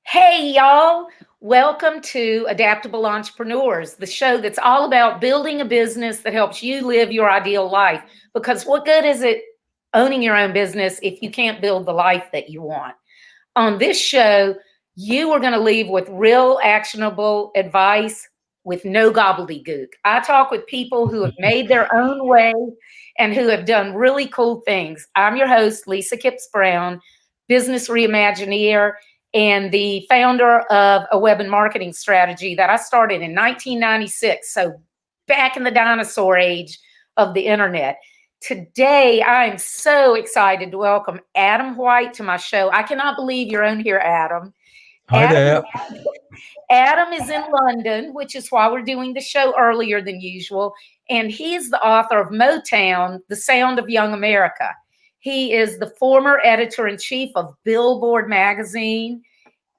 Hey, y'all. Welcome to Adaptable Entrepreneurs, the show that's all about building a business that helps you live your ideal life. Because what good is it owning your own business if you can't build the life that you want? On this show, you are going to leave with real actionable advice with no gobbledygook. I talk with people who have made their own way and who have done really cool things. I'm your host, Lisa Kipps-Brown, business reimagineer and the founder of a web and marketing strategy that I started in 1996. So back in the dinosaur age of the internet. Today, I'm so excited to welcome Adam White to my show. I cannot believe you're on here, Adam. Hi Adam, there. Adam is in London, which is why we're doing the show earlier than usual. And he is the author of Motown, The Sound of Young America. He is the former editor-in-chief of Billboard Magazine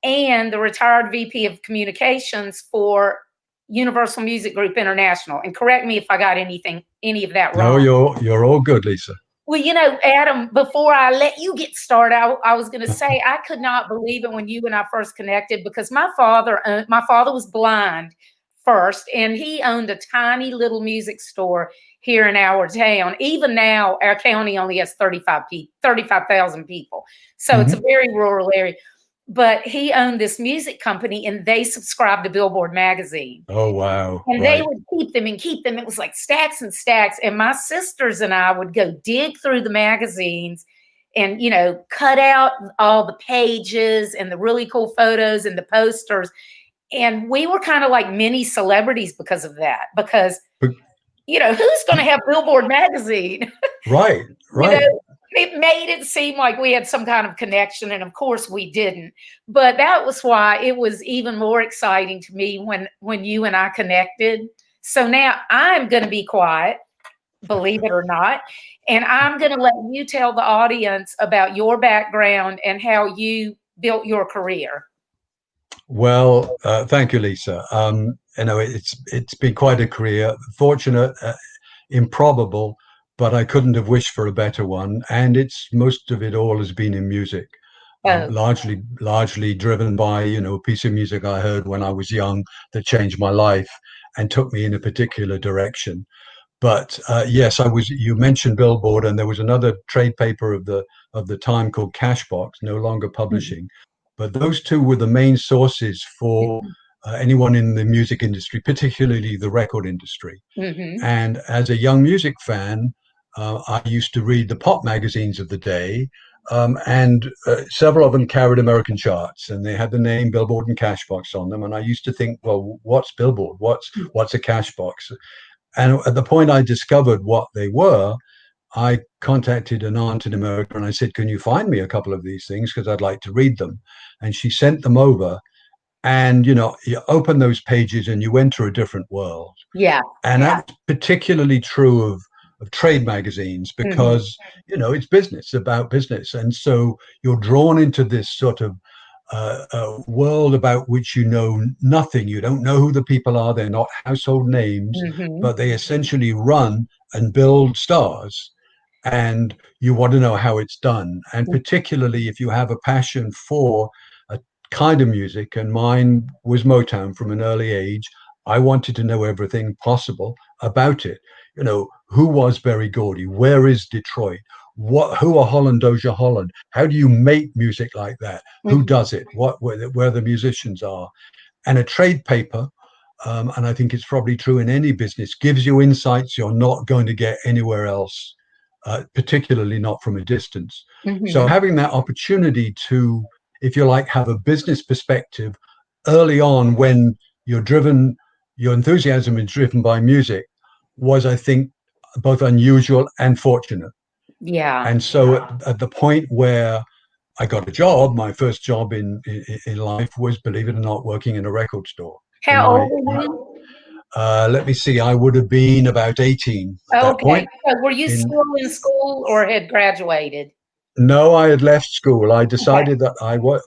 and the retired VP of communications for Universal Music Group International. And correct me if I got any of that No, wrong. you're all good, Lisa. Well, Adam, before I let you get started, I was going to say I could not believe it when you and I first connected because my father was blind first, and he owned a tiny little music store here in our town. Even now, our county only has 35,000 people, so it's a Hmm. very rural area. But he owned this music company, and they subscribed to Billboard Magazine. Oh, wow. And they Right. would keep them and keep them. It was like stacks and stacks. And my sisters and I would go dig through the magazines and, cut out all the pages and the really cool photos and the posters. And we were kind of like mini celebrities because of that. Because, But- who's going to have Billboard Magazine? Right. you know, Right. it made it seem like we had some kind of connection, and of course we didn't. But that was why it was even more exciting to me when you and I connected. So now I'm going to be quiet, believe it or not, and I'm going to let you tell the audience about your background and how you built your career. Well, thank you, Lisa. It's been quite a career. Fortunate, improbable, but I couldn't have wished for a better one. And it's most of it all has been in music, Oh, largely driven by a piece of music I heard when I was young that changed my life and took me in a particular direction. But yes, I was. You mentioned Billboard, and there was another trade paper of the time called Cashbox, no longer mhm, publishing. But those two were the main sources for anyone in the music industry, particularly the record industry. mhm. And as a young music fan, I used to read the pop magazines of the day, and several of them carried American charts, and they had the name Billboard and Cashbox on them. And I used to think, well, what's Billboard? What's a Cashbox? And at the point I discovered what they were, I contacted an aunt in America and I said, "Can you find me a couple of these things? Because I'd like to read them." And she sent them over. And, you open those pages and you enter a different world. Yeah. And that's particularly true of trade magazines Mhm, because, it's business, about business. And so you're drawn into this sort of world about which you know nothing. You don't know who the people are. They're not household names, mhm. but they essentially run and build stars. And you want to know how it's done. And particularly if you have a passion for a kind of music, and mine was Motown from an early age, I wanted to know everything possible about it. Who was Berry Gordy? Where is Detroit? Who are Holland Dozier Holland? How do you make music like that? Who Mhm. does it? Where the musicians are? And a trade paper, and I think it's probably true in any business, gives you insights you're not going to get anywhere else, particularly not from a distance. So Mhm. having that opportunity to, if you like, have a business perspective early on when you're driven, your enthusiasm is driven by music, was, I think, both unusual and fortunate. Yeah. And so at the point where I got a job, my first job in life was, believe it or not, working in a record store. In How old are you? let me see, I would have been about 18 at that Okay. point. So were you In still in school or had graduated? No, I had left school. I Okay. decided that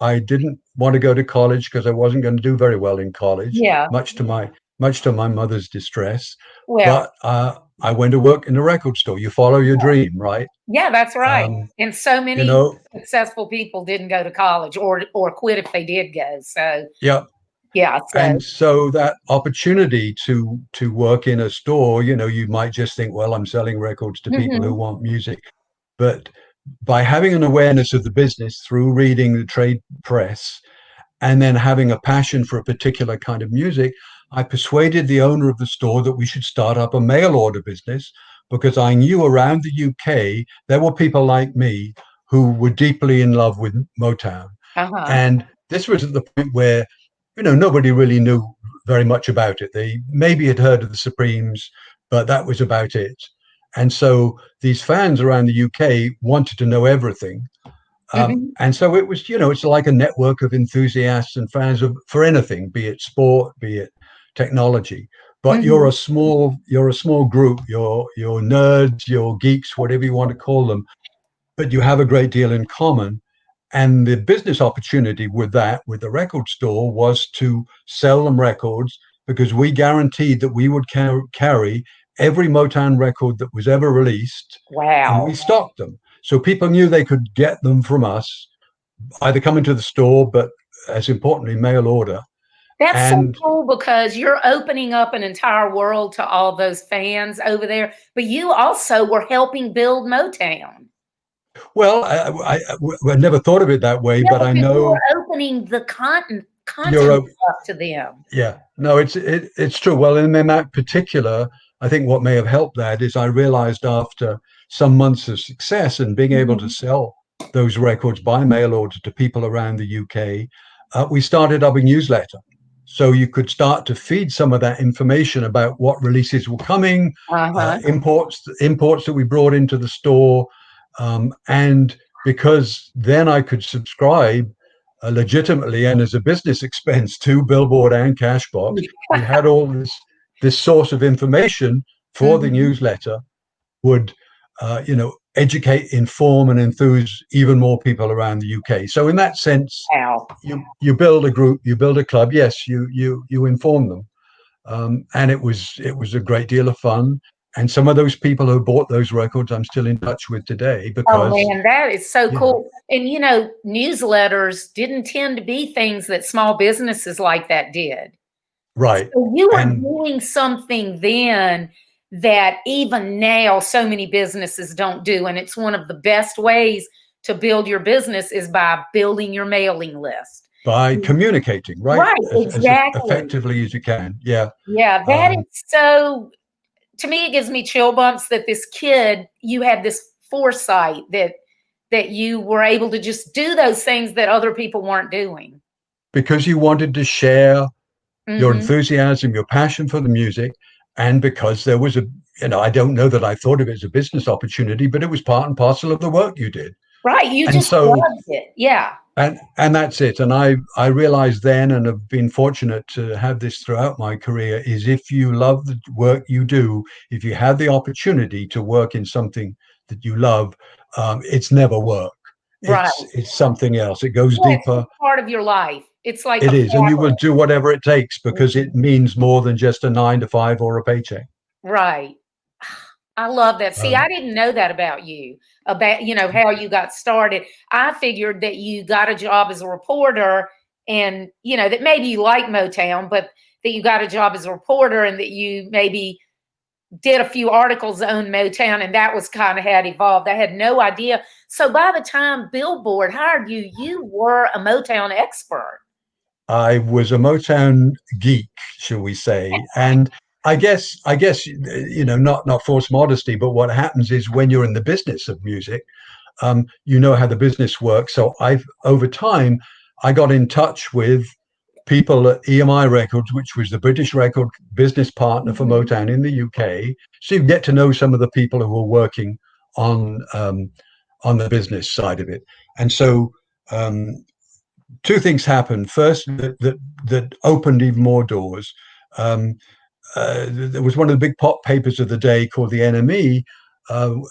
I didn't want to go to college because I wasn't going to do very well in college, Yeah. much to my mother's distress. Well, But I went to work in a record store. You follow your dream, right? Yeah, that's right. Um, And so you many know, successful people didn't go to college or quit if they did go. So yeah. yeah, so And so that opportunity to work in a store, you might just think, well, I'm selling records to people who mhm, want music. But by having an awareness of the business through reading the trade press and then having a passion for a particular kind of music, I persuaded the owner of the store that we should start up a mail order business because I knew around the UK there were people like me who were deeply in love with Motown. uh-huh. And this was at the point where, nobody really knew very much about it. They maybe had heard of the Supremes, but that was about it. And so these fans around the UK wanted to know everything. Mhm, And so it was, it's like a network of enthusiasts and fans for anything, be it sport, be it technology. But mhm. you're a small group. You're nerds, you're geeks, whatever you want to call them. But you have a great deal in common. And the business opportunity with the record store, was to sell them records because we guaranteed that we would carry every Motown record that was ever released, and we Wow. stocked them. So people knew they could get them from us, either come into the store, but as importantly, mail order. That's so And cool because you're opening up an entire world to all those fans over there, but you also were helping build Motown. well, I never thought of it that way, Yeah, but I because you know were opening the you're content up to them. Yeah, no, it's true. Well, and then that particular, I think what may have helped that is I realized after some months of success and being able to Mhm. sell those records by mail order to people around the UK, we started up a newsletter. So you could start to feed some of that information about what releases were coming, Uh-huh. imports that we brought into the store, and because then I could subscribe legitimately and as a business expense to Billboard and Cashbox. We had all this source of information for the Mhm. newsletter would educate, inform, and enthuse even more people around the UK. So in that sense, Wow. you build a group, you build a club. Yes, you inform them, and it was a great deal of fun. And some of those people who bought those records, I'm still in touch with today Oh, because man, that is so you know cool. And, newsletters didn't tend to be things that small businesses like that did. right. So you were And doing something then that even now so many businesses don't do, and it's one of the best ways to build your business is by building your mailing list. by communicating, right, Right, as exactly. effectively as you can. Yeah. Yeah, that Um, is so to me, it gives me chill bumps that this kid, you had this foresight that you were able to just do those things that other people weren't doing. because you wanted to share your Mhm. enthusiasm, your passion for the music, and because there was I don't know that I thought of it as a business opportunity, but it was part and parcel of the work you did. Right, you And just so, loved it. Yeah. and that's it. And I realized then, and have been fortunate to have this throughout my career, is if you love the work you do, if you have the opportunity to work in something that you love, it's never work. Right. It's something else. It goes Yeah, it's deeper. just part of your life. It's like It a is, and you will fabric. do whatever it takes because Mhm. it means more than just a 9 to 5 or a paycheck. Right. I love that. See, I Um, didn't know that about you, about, how you got started. I figured that you got a job as a reporter and, that maybe you like Motown, but that you got a job as a reporter and that you maybe did a few articles on Motown and that was kind of how it evolved. I had no idea. So by the time Billboard hired you, you were a Motown expert. I was a Motown geek, shall we say, and I guess not false modesty, but what happens is when you're in the business of music, you know how the business works. So I've over time, I got in touch with people at EMI Records, which was the British record business partner for Mhm. Motown in the UK. So you get to know some of the people who were working on um, on the business side of it. And so two things happened. First, that opened even more doors. Um, there was one of the big pop papers of the day called the NME,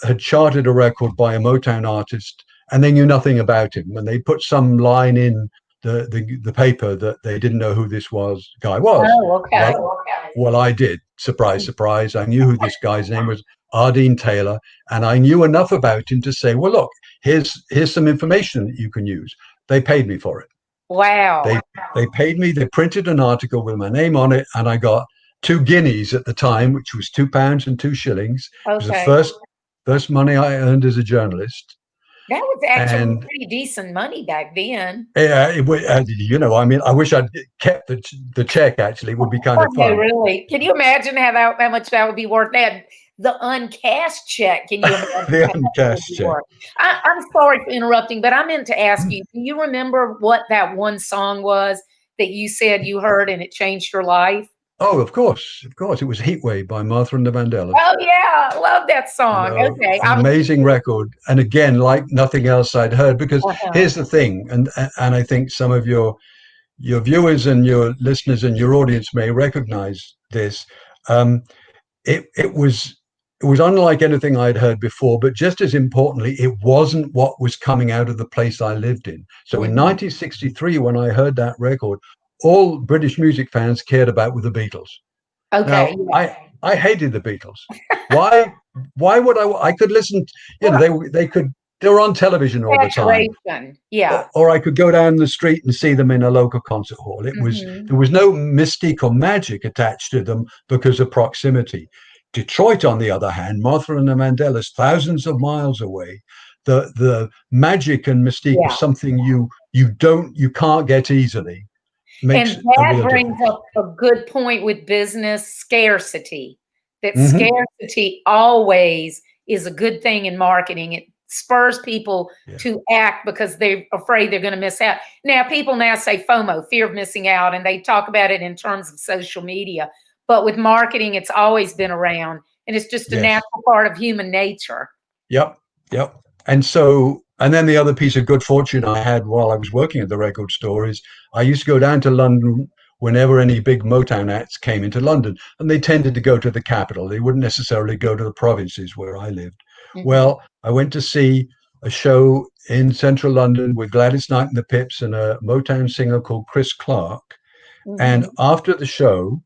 had charted a record by a Motown artist, and they knew nothing about him. And they put some line in the paper that they didn't know who this guy was. Oh, Well, okay. Well, I did. Surprise, surprise. I knew who this guy's name was, Ardeen Taylor, and I knew enough about him to say, well, look, here's some information that you can use. They paid me for it. Wow. They paid me. They printed an article with my name on it, and I got 2 guineas at the time, which was £2 and 2 shillings. It was the Okay. first money I earned as a journalist. That was actually And pretty decent money back then. yeah, I mean, I wish I'd kept the check. Actually, it would be kind Oh, of no, fun. really? Can you imagine how much that would be worth? That the uncashed check. Can you imagine The how much that would uncashed be check. worth? I'm sorry for interrupting, but I meant to ask you. Do you remember what that one song was that you said you heard and it changed your life? Oh, of course, of course. It was Heatwave by Martha and the Vandellas. Oh yeah, I love that song. Okay, An I was. amazing record, and again, like nothing else I'd heard. Because Uh-huh. here's the thing, and I think some of your viewers and your listeners and your audience may recognize this. Um, it was unlike anything I'd heard before, but just as importantly, it wasn't what was coming out of the place I lived in. So in Mhm. 1963, when I heard that record, all British music fans cared about were the Beatles. Okay. Now, I hated the Beatles. Why? Why would I? I could listen. Right. They were on television all the time, Saturation. Yeah. or I could go down the street and see them in a local concert hall. Mhm. There was no mystique or magic attached to them because of proximity. Detroit, on the other hand, Martha and the Vandellas, thousands of miles away, the magic and mystique of Yeah. something you can't get easily And makes a that real brings difference. up a good point with business scarcity. That Hmm. scarcity always is a good thing in marketing. It spurs people Yeah. to act because they're afraid they're going to miss out. Now, people now say FOMO, fear of missing out, and they talk about it in terms of social media. But with marketing, it's always been around, and it's just a Yes. natural part of human nature. Yep. Yep. And then the other piece of good fortune I had while I was working at the record store is I used to go down to London whenever any big Motown acts came into London, and they tended to go to the capital. They wouldn't necessarily go to the provinces where I lived. Mhm. Well, I went to see a show in central London with Gladys Knight and the Pips and a Motown singer called Chris Clark. And Mhm. after the show,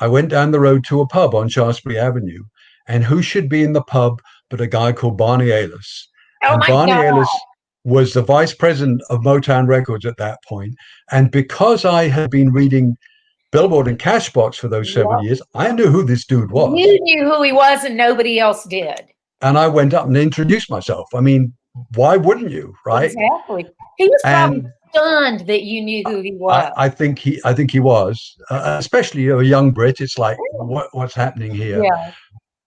I went down the road to a pub on Shaftesbury Avenue. And who should be in the pub but a guy called Barney Ales? Oh And my Barney God. Ales was the vice president of Motown Records at that point. And because I had been reading Billboard and Cashbox for those several Yep. years, I knew who this dude was. You knew who he was and nobody else did. And I went up and introduced myself. I mean, why wouldn't you, right? Exactly. He was probably And stunned that you knew who he was. I think he was, especially a young Brit. It's like, what's happening here? Yeah.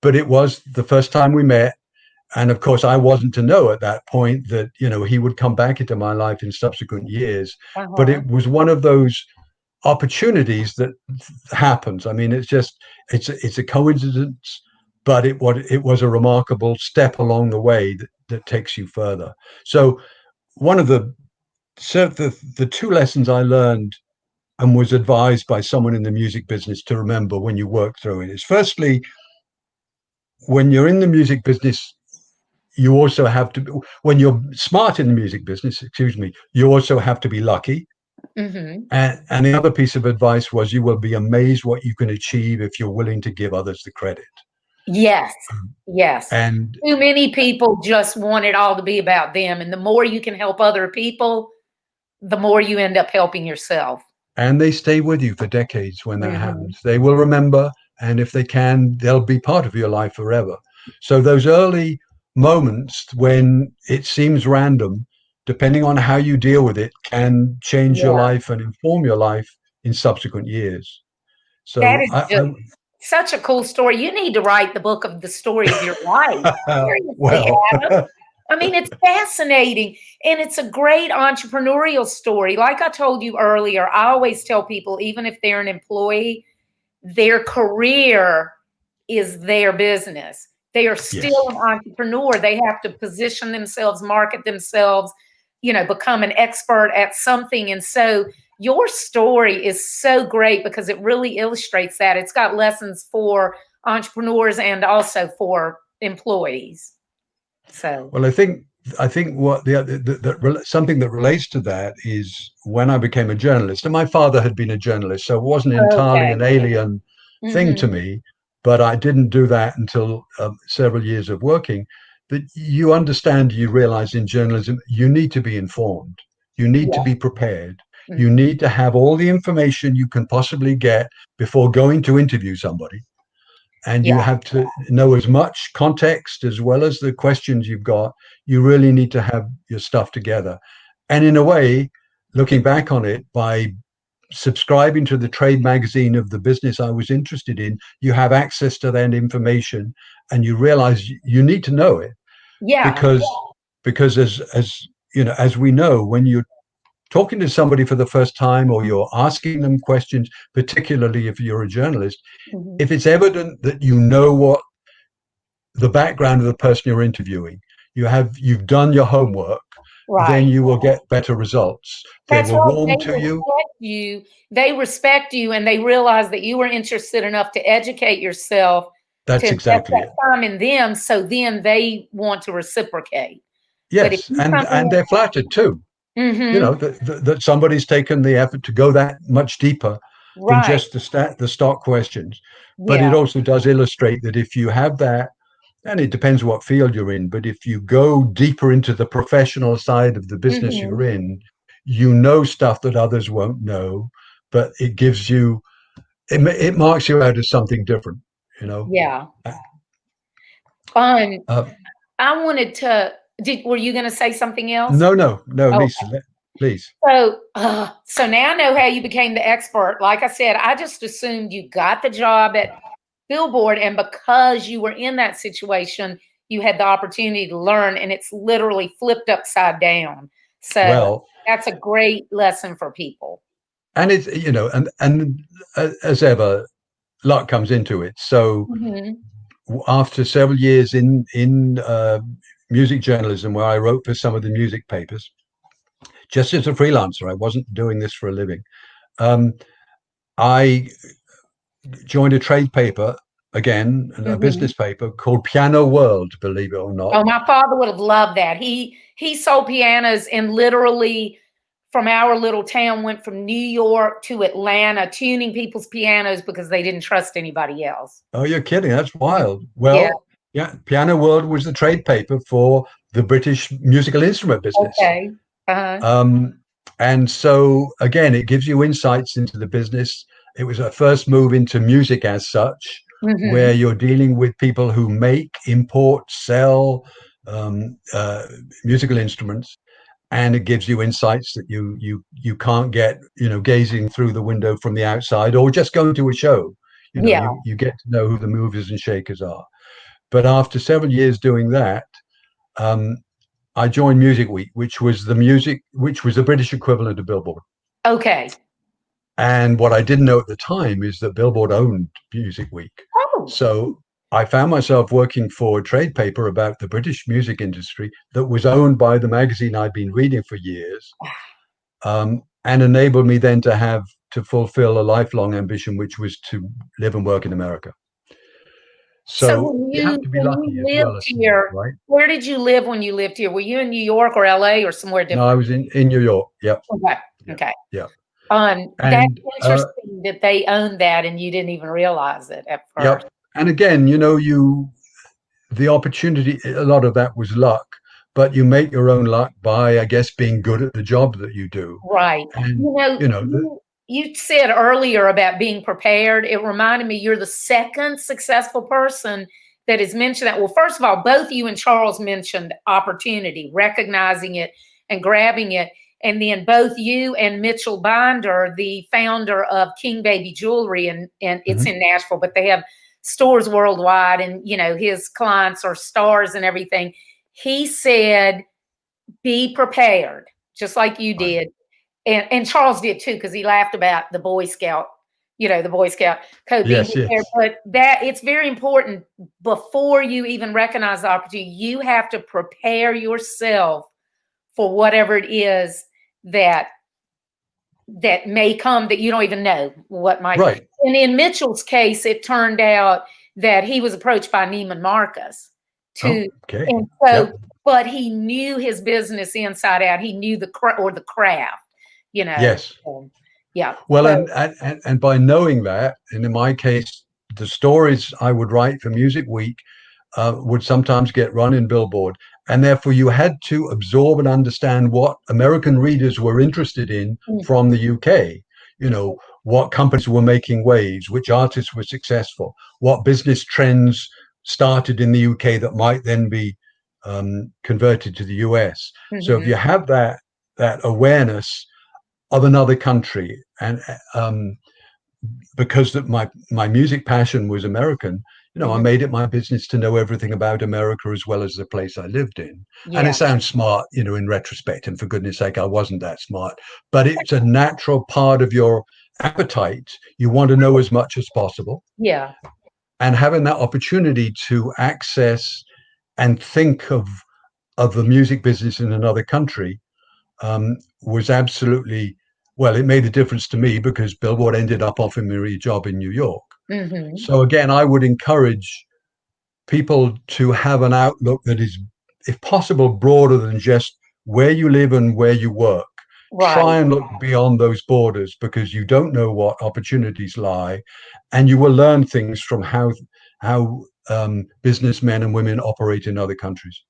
But it was the first time we met. And of course, I wasn't to know at that point that, he would come back into my life in subsequent years. But Uh-huh. it was one of those opportunities that happens. I mean, it's a coincidence, but it was a remarkable step along the way that takes you further. So one of the two lessons I learned and was advised by someone in the music business to remember when you work through it is, firstly, when you're in the music business, you also have to, when you're smart in the music business, excuse me, you also have to be lucky. Mhm. And the other piece of advice was, you will be amazed what you can achieve if you're willing to give others the credit. Yes. Yes. And Too many people just want it all to be about them, and the more you can help other people, the more you end up helping yourself. they stay with you for decades when that Mhm. happens. They will remember, and if they can, they'll be part of your life forever. So those early moments when it seems random, depending on how you deal with it, can change your Yeah. life and inform your life in subsequent years. That So is just such a cool story. You need to write the book of the story of your life. Seriously, well, Adam. I mean, it's fascinating and it's a great entrepreneurial story. Like I told you earlier, I always tell people, even if they're an employee, their career is their business. They are yes. still an entrepreneur. They have to position themselves, market themselves, become an expert at something. And so your story is so great because it really illustrates that. It's got lessons for entrepreneurs and also for employees. So, Well, I think what something that relates to that is when I became a journalist, and my father had been a journalist, so it wasn't entirely okay. an alien thing to Hmm. me, but I didn't do that until several years of working. That you understand, you realize in journalism, you need to be informed, you need to Yeah. be prepared, you Hmm. need to have all the information you can possibly get before going to interview somebody. And you Yeah. have to know as much context as well as the questions you've got. You really need to have your stuff together. And in a way, looking back on it, by subscribing to the trade magazine of the business I was interested in, you have access to that information, and you realize you need to know it Yeah. because as you know, as we know, when you're talking to somebody for the first time or you're asking them questions, particularly if you're a journalist, Hmm. if it's evident that you know what the background of the person you're interviewing, you've done your homework, then Right. you will get better results. They That's will right. warm They to you. respect you. They respect you, and they realize that you were interested enough to educate yourself to That's invest exactly that it. time in them. So then they want to reciprocate. But if Yes, you and come they're flattered too. in, You know hmm, that somebody's taken the effort to go that much deeper than right, just the stock questions. But it yeah, also does illustrate that if you have that, and it depends what field you're in, but if you go deeper into the professional side of the business hmm, you're in, you know stuff that others won't know, but it gives you, it marks you out as something different, you know. yeah. Uh, Um, uh, I wanted to. Were you going to say something else? no, no, no, Oh, Lisa, please. so now I know how you became the expert. Like I said, I just assumed you got the job at Billboard, and because you were in that situation, you had the opportunity to learn, and it's literally flipped upside down. So Well, that's a great lesson for people. and it's, you know, and as ever, luck comes into it. So Hmm. after several years in music journalism, where I wrote for some of the music papers, just as a freelancer, I wasn't doing this for a living. Um, I joined a trade paper again, a Hmm. business paper called Piano World, believe it or not. Oh, my father would have loved that. He sold pianos and literally from our little town went from New York to Atlanta tuning people's pianos because they didn't trust anybody else. Oh, you're kidding? That's Mhm. wild. Yeah. Well, yeah, Piano World was the trade paper for the British musical instrument business. Okay. Uh-huh. Um, and so, again, it gives you insights into the business. It was a first move into music as such, where Hmm. you're dealing with people who make, import, sell um, uh, musical instruments, and it gives you insights that you can't get, you know, gazing through the window from the outside or just going to a show. You know, Yeah. you get to know who the movers and shakers are. But after several years doing that, um, I joined Music Week, which was the British equivalent of Billboard. Okay. And what I didn't know at the time is that Billboard owned Music Week. Oh. So I found myself working for a trade paper about the British music industry that was owned by the magazine I'd been reading for years, and enabled me then to fulfill a lifelong ambition, which was to live and work in America. So So you have to be when you lucky as well lived as smart, here, right? where did you live when you lived here? Were you in New York or LA or somewhere No, I different? was in New York. Yep, Okay. yep, Okay. yep. That's And interesting that they owned that and you didn't even realize it at first. yep. And again, you know, the opportunity, a lot of that was luck, but you make your own luck by, I guess, being good at the job that you do. Right. And, You know, you know, you said earlier about being prepared. It reminded me you're the second successful person that has mentioned that. Well, first of all, both you and Charles mentioned opportunity, recognizing it and grabbing it. And then both you and Mitchell Binder, the founder of King Baby Jewelry, and it's mhm, in Nashville, but they have stores worldwide, and you know, his clients are stars and everything. He said, be prepared, just like you right. did and Charles did too because he laughed about the Boy Scout, you know, the Boy Scout code being Yes, prepared. yes, But that it's very important before you even recognize the opportunity. You have to prepare yourself for whatever it is that that may come that you don't even know what might. right. And in Mitchell's case, it turned out that he was approached by Neiman Marcus Oh, to, okay. and so, Yep. but he knew his business inside out. He knew the craft, you know. Yes. Yeah. Well, So and by knowing that, and in my case, the stories I would write for Music Week would sometimes get run in Billboard. And therefore, you had to absorb and understand what American readers were interested in from the UK. You know, what companies were making waves, which artists were successful, what business trends started in the UK that might then be converted to the US. So if Mm-hmm. you have that awareness of another country, and because that my music passion was American, you know, I Mm-hmm. made it my business to know everything about America as well as the place I lived in. And it Yeah. sounds smart, you know, in retrospect, and for goodness sake, I wasn't that smart, but it's a natural part of your appetite. You want to know as much as possible, Yeah. and having that opportunity to access and think of the music business in another country was absolutely, well, it made a difference to me because Billboard ended up offering me a job in New York. Mm-hmm. So again, I would encourage people to have an outlook that is, if possible, broader than just where you live and where you work. Right. Try and look beyond those borders, because you don't know what opportunities lie, and you will learn things from how businessmen and women operate in other countries.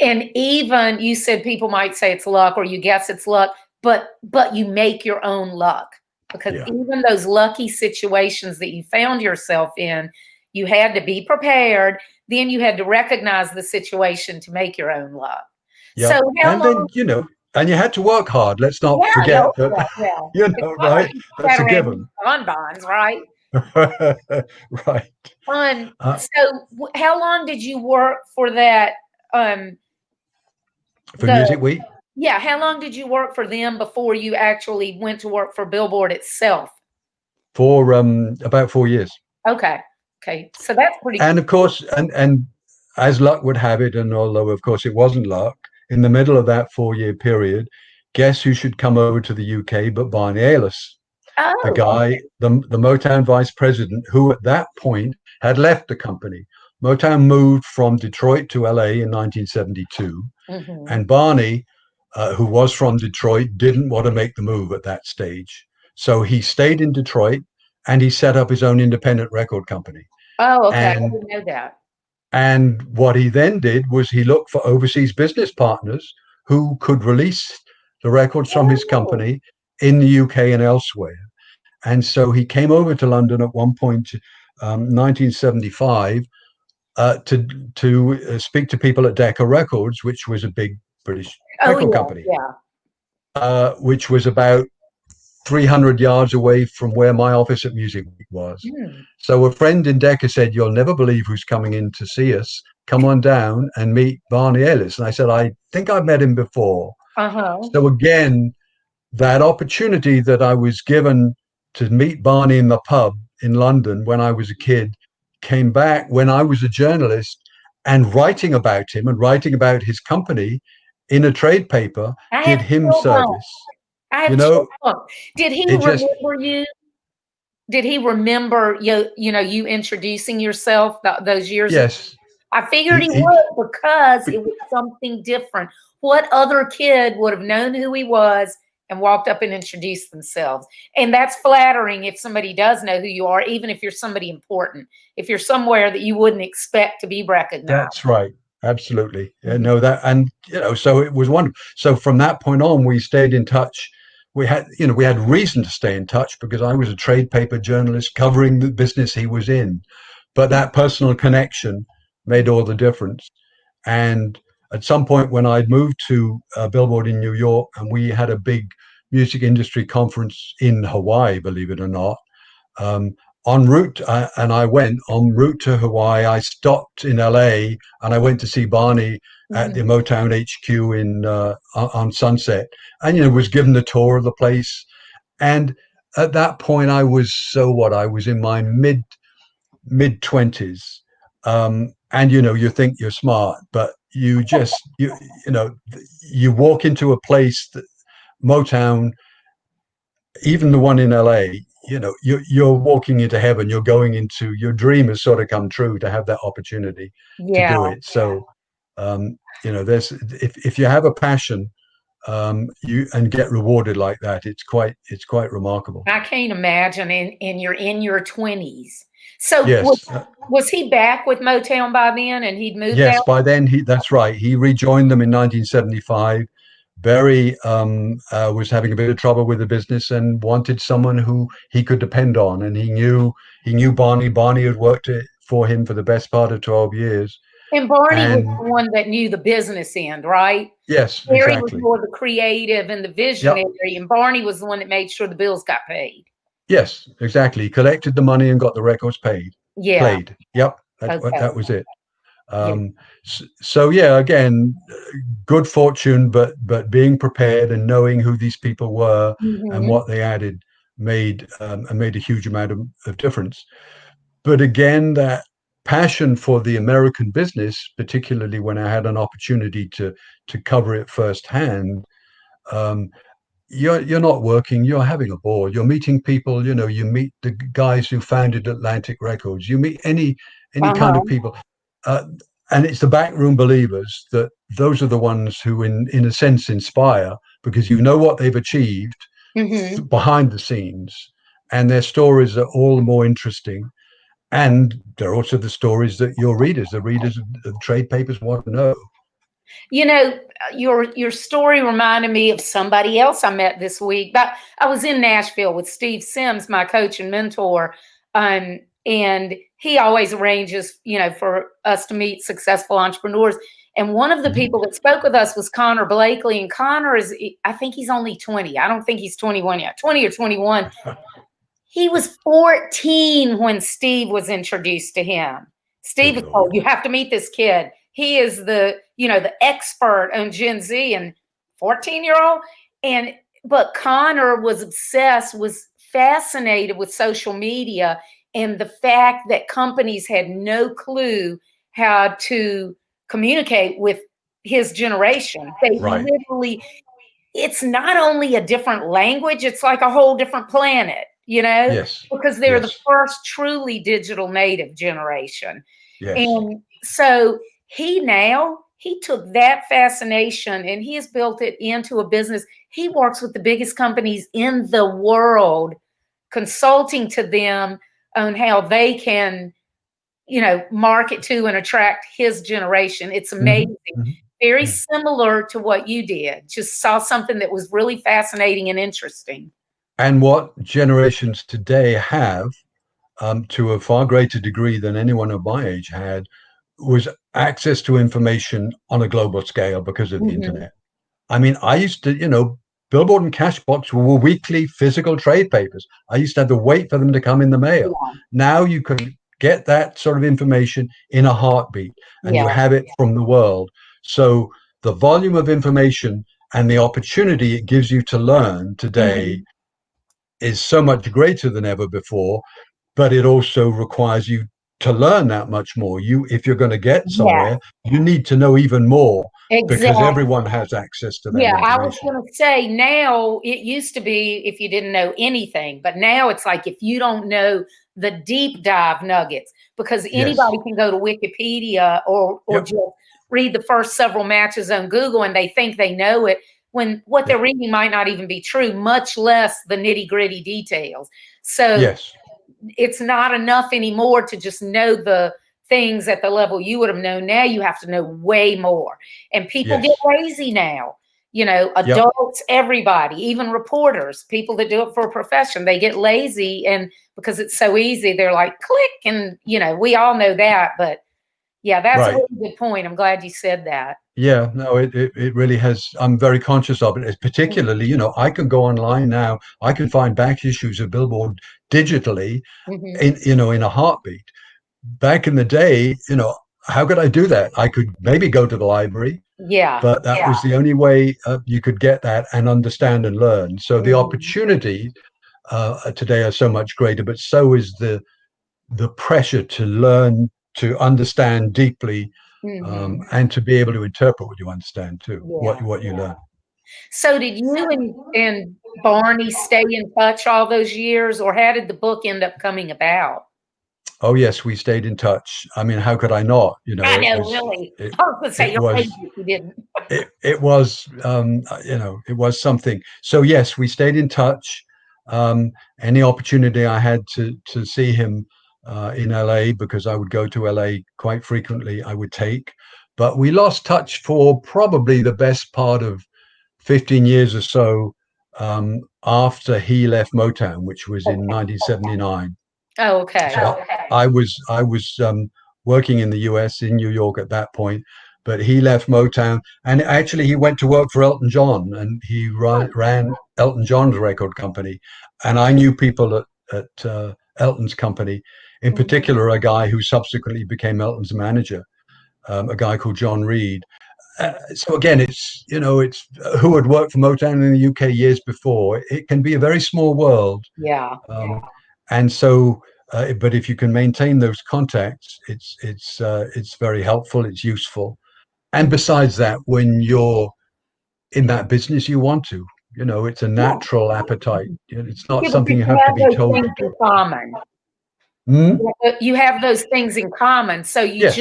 And even you said people might say it's luck or you guess it's luck, but you make your own luck, because Yeah. even those lucky situations that you found yourself in, you had to be prepared. Then you had to recognize the situation to make your own luck. Yeah. So how And long? then, you know, and you had to work hard. Let's not Yeah, yeah, forget that, yeah. you It's know, not like right? you That's sat a around eating given. bonbons, right? Right. Uh, So how long did you work for that? Um, for the Music Week, Yeah, how long did you work for them before you actually went to work for Billboard itself? for about 4 years. Okay. Okay. So that's pretty And of course, and as luck would have it, and although of course it wasn't luck, in the middle of that 4 year period, guess who should come over to the UK but Barney Ales, the oh, guy, the Motown vice president, who at that point had left the company. Motown moved from Detroit to LA in 1972, mhm. and Barney, who was from Detroit, didn't want to make the move at that stage. So he stayed in Detroit and he set up his own independent record company. Oh, okay. I And didn't know that. and what he then did was he looked for overseas business partners who could release the records from his Oh. company in the UK and elsewhere. And so he came over to London at one point, 1975, to speak to people at Decca Records, which was a big British Oh, record yeah, company, yeah. which was about 300 yards away from where my office at Music Week was. Mm. So a friend in Decca said, "You'll never believe who's coming in to see us. Come on down and meet Barney Ellis." And I said, "I think I've met him before." Uh-huh. So again, that opportunity that I was given to meet Barney in the pub in London when I was a kid came back when I was a journalist, and writing about him and writing about his company in a trade paper I did have him chill bumps. service. I You have chill know, bumps. Did he it just, remember you? Did he remember you introducing yourself those years ago? yes, I figured he, he he would because it was something different. What other kid would have known who he was and walked up and introduced themselves? And that's flattering if somebody does know who you are, even if you're somebody important, if you're somewhere that you wouldn't expect to be recognized. That's right. Absolutely. Yeah, Mhm. no, that, and, you know, so it was wonderful. So from that point on, we stayed in touch. We had reason to stay in touch because I was a trade paper journalist covering the business he was in. But that personal connection made all the difference. And at some point, when I'd moved to Billboard in New York, and we had a big music industry conference in Hawaii, believe it or not, um, en route, and I went en route to Hawaii. I stopped in LA and I went to see Barney at the Mhm. Motown HQ in on Sunset, and was given the tour of the place. And at that point, I was I was in my mid 20s, and you think you're smart, but you walk into a place that Motown, even the one in LA, you're walking into heaven. You're going into your dream has sort of come true to have that opportunity to Yeah, do it. So, there's if you have a passion, you and get rewarded like that, it's quite remarkable. I can't imagine. And you're in your 20s. So Yes. was he back with Motown by then, and he'd moved Yes, out? by then that's right. He rejoined them in 1975. Berry was having a bit of trouble with the business and wanted someone who he could depend on. And he knew Barney. Barney had worked for him for the best part of 12 years. And Barney was And the one that knew the business end, right? yes, Barry was exactly. more the creative and the Yep. visionary, and Barney was the one that made sure the bills got paid. Yes, exactly. He collected the money and got the records Yeah. played. Yep. Okay. That was it. Yeah. So yeah, again, good fortune, but being prepared and knowing who these people were and Hmm. what they added made a huge amount of difference. But again, that passion for the American business, particularly when I had an opportunity to cover it firsthand, um, you're not working, you're having a ball, you're meeting people, you meet the guys who founded Atlantic Records, you meet any kind Uh-huh. of people, uh, and it's the backroom believers that those are the ones who in a sense inspire, because you know what they've achieved Hmm. behind the scenes, and their stories are all the more interesting. And they're also the stories that the readers of trade papers want to know. You know, your story reminded me of somebody else I met this week. But I was in Nashville with Steve Sims, my coach and mentor, and he always arranges, for us to meet successful entrepreneurs. And one of the Mhm. people that spoke with us was Connor Blakely, and Connor I think he's only 20. I don't think he's 21 yet, 20 or 21. He was 14 when Steve was introduced to him. Steve Good was told, Lord. you have to meet this kid. He is the expert on Gen Z, and 14-year-old. But Connor was obsessed, was fascinated with social media and the fact that companies had no clue how to communicate with his generation. They Right. literally, it's not only a different language, it's like a whole different planet, Yes. because they're the Yes. first truly digital native generation. Yes. And so he took that fascination and he has built it into a business. He works with the biggest companies in the world, consulting to them on how they can, market to and attract his generation. It's Mhm. amazing. Mhm. Very Mhm. similar to what you did. Just saw something that was really fascinating and interesting. And what generations today have, to a far greater degree than anyone of my age had, was access to information on a global scale because of the Mhm. internet. I mean, I used to, Billboard and Cashbox were weekly physical trade papers. I used to have to wait for them to come in the mail. Yeah. Now you can get that sort of information in a heartbeat, and you Yeah. have it from the world. So the volume of information and the opportunity it gives you to learn today Mhm. is so much greater than ever before, but it also requires you to learn that much more. If you're going to get Yeah, somewhere, you need to know even more, because exactly. everyone has access to that Yeah, I was information. gonna say now it used to be if you didn't know anything, but now it's like if you don't know the deep dive nuggets, because Yes. anybody can go to Wikipedia or Yep. just read the first several matches on Google and they think they know it when what they're Yep. reading might not even be true, much less the nitty-gritty details. So Yes. it's not enough anymore to just know the things at the level you would have known. Now you have to know way more. And people get Yes. lazy now. Yep. Adults, everybody, even reporters, people that do it for a profession, they get lazy. And because it's so easy, they're like, click. And, we all know that. But yeah, that's a Right. really good point. I'm glad you said that. Yeah. No, it really has. I'm very conscious of it. It's particularly, I can go online now. I can find back issues of Billboard digitally Mm-hmm. in a heartbeat. Back in the day, how could I do that? I could maybe go to the library, Yeah. but that was the only way you could get that and understand and learn. So the Mm-hmm. opportunity today are so much greater, but so is the pressure to learn, to understand deeply, Mm-hmm. and to be able to interpret what you understand too, what Yeah. what you learn. So did you and Barney stay in touch all those years, or how did the book end up coming about? Oh yes, we stayed in touch. I mean, how could I not? I It know, was really. it I was gonna say it you're crazy was if you didn't. it was something. So yes, we stayed in touch. Any opportunity I had to see him, in LA because I would go to LA quite frequently. I would take, but we lost touch for probably the best part of 15 years or so after he left Motown, which was in 1979. Oh, okay. So I was working in the US in New York at that point, but he left Motown, and actually he went to work for Elton John, and he ran Elton John's record company, and I knew people at Elton's company, in Mhm. particular a guy who subsequently became Elton's manager, a guy called John Reed. So again, it's who had worked for Motown in the UK years before. It can be a very small world, Yeah. um, and so, but if you can maintain those contacts, it's very helpful. It's useful. And besides that, when you're in that business, you want to. It's a natural appetite. It's not Yeah, something because you you have to have be those told things to in do. common. Hmm? You have those things in common, so Yes,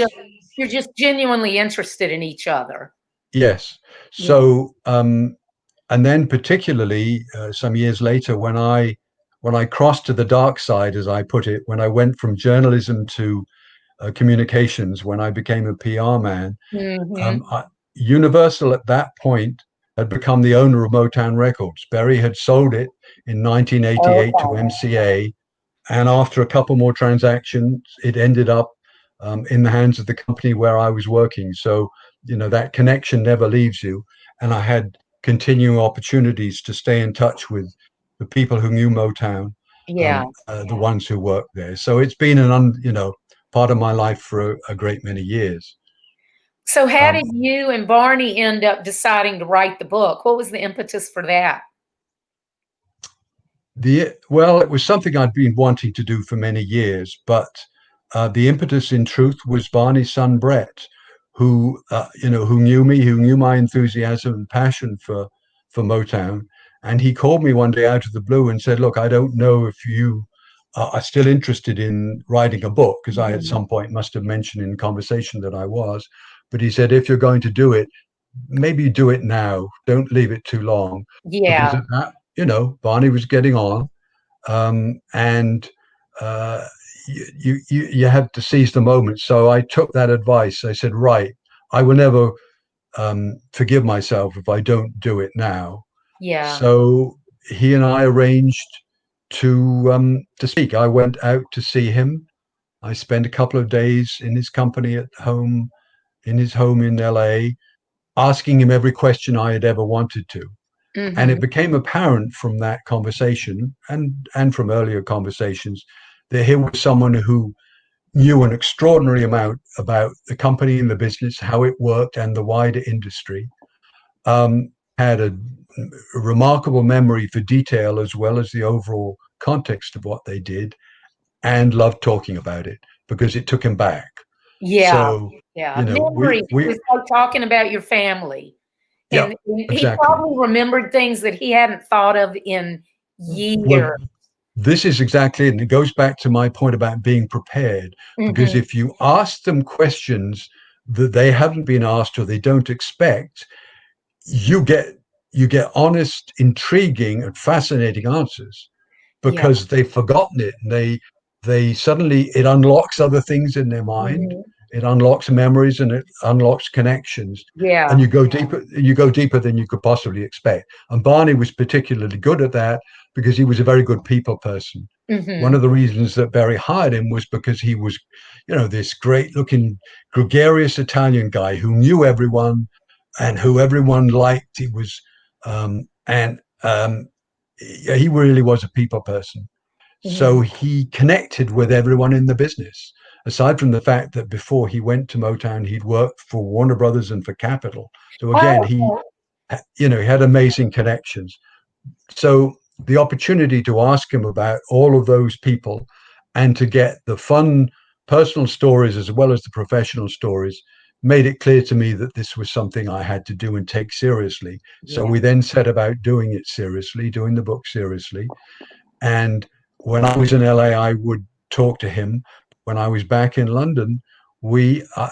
you're just genuinely interested in each other. yes. Yeah. So, and then particularly some years later, when I crossed to the dark side, as I put it, when I went from journalism to communications, when I became a PR man, Hmm. um, I, Universal at that point had become the owner of Motown Records. Berry had sold it in 1988 to Okay. MCA, and after a couple more transactions, it ended up in the hands of the company where I was working. So, that connection never leaves you. And I had continuing opportunities to stay in touch with the people who knew Motown, Yeah. the ones who worked there. So it's been part of my life for a great many years. So how Um, did you and Barney end up deciding to write the book? What was the impetus for that? well, it was something I'd been wanting to do for many years, but the impetus, in truth, was Barney's son Brett, who knew me, who knew my enthusiasm and passion for Motown, and he called me one day out of the blue and said, "Look, I don't know if you are still interested in writing a book," because I at Mhm. some point must have mentioned in conversation that I was. But he said, "If you're going to do it, maybe do it now. Don't leave it too long," because Yeah. at that, Barney was getting on, and uh, you had to seize the moment. So I took that advice. I said, right, I will never forgive myself if I don't do it now. Yeah. So he and I arranged to speak. I went out to see him. I spent a couple of days in his company at home, in his home in LA, asking him every question I had ever wanted to. And it Mhm. became apparent from that conversation and from earlier conversations that here was someone who knew an extraordinary amount about the company and the business, how it worked, and the wider industry. Had a remarkable memory for detail as well as the overall context of what they did, and loved talking about it because it took him back. Yeah. So, Yeah. you know, we Memories. It we was like talking about your family. yeah, And he exactly. probably remembered things that he hadn't thought of in Well, years. this is exactly it. And it goes back to my point about being prepared. Because Mhm. if you ask them questions that they haven't been asked or they don't expect, you get honest, intriguing, and fascinating answers Yeah. because they've forgotten it. And they suddenly it unlocks other things in their mind. Mhm. It unlocks memories and it unlocks connections. And Yeah. you go deeper than you could possibly expect. And Barney was particularly good at that because he was a very good people person. One Mhm. of the reasons that Barry hired him was because he was, this great looking, gregarious Italian guy who knew everyone and who everyone liked. He was, and yeah, he really was a people person. So Mhm. he connected with everyone in the business. Aside from the fact that before he went to Motown, he'd worked for Warner Brothers and for Capitol. So again, he, Oh, he had amazing connections. So the opportunity to ask him about all of those people and to get the fun personal stories as well as the professional stories made it clear to me that this was something I had to do and take seriously. So yeah. we then set about doing it seriously, doing the book seriously. And when I was in LA, I would talk to him. When I was back in London,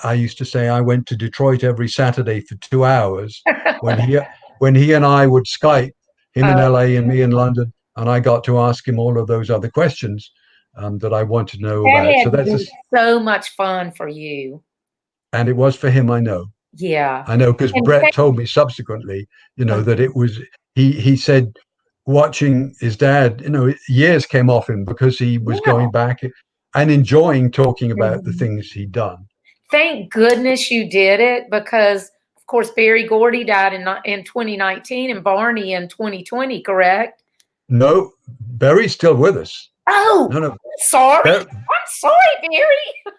I used to say I went to Detroit every Saturday for 2 hours when he and I would Skype, him in Oh, LA and me in London, and I got to ask him all of those other questions. that I wanted to know That about. had So to that's be so much fun for you. and it was for him. Yeah. I know because And Brett told me subsequently, that it was he said watching his dad, years came off him because he was yeah. going back and enjoying talking about the Mhm. things he'd done. Thank goodness you did it because, of course, Berry Gordy died in 2019 and Barney in 2020, correct? No, Barry's still with us. Oh, No, no, sorry. Bar- I'm sorry, Barry.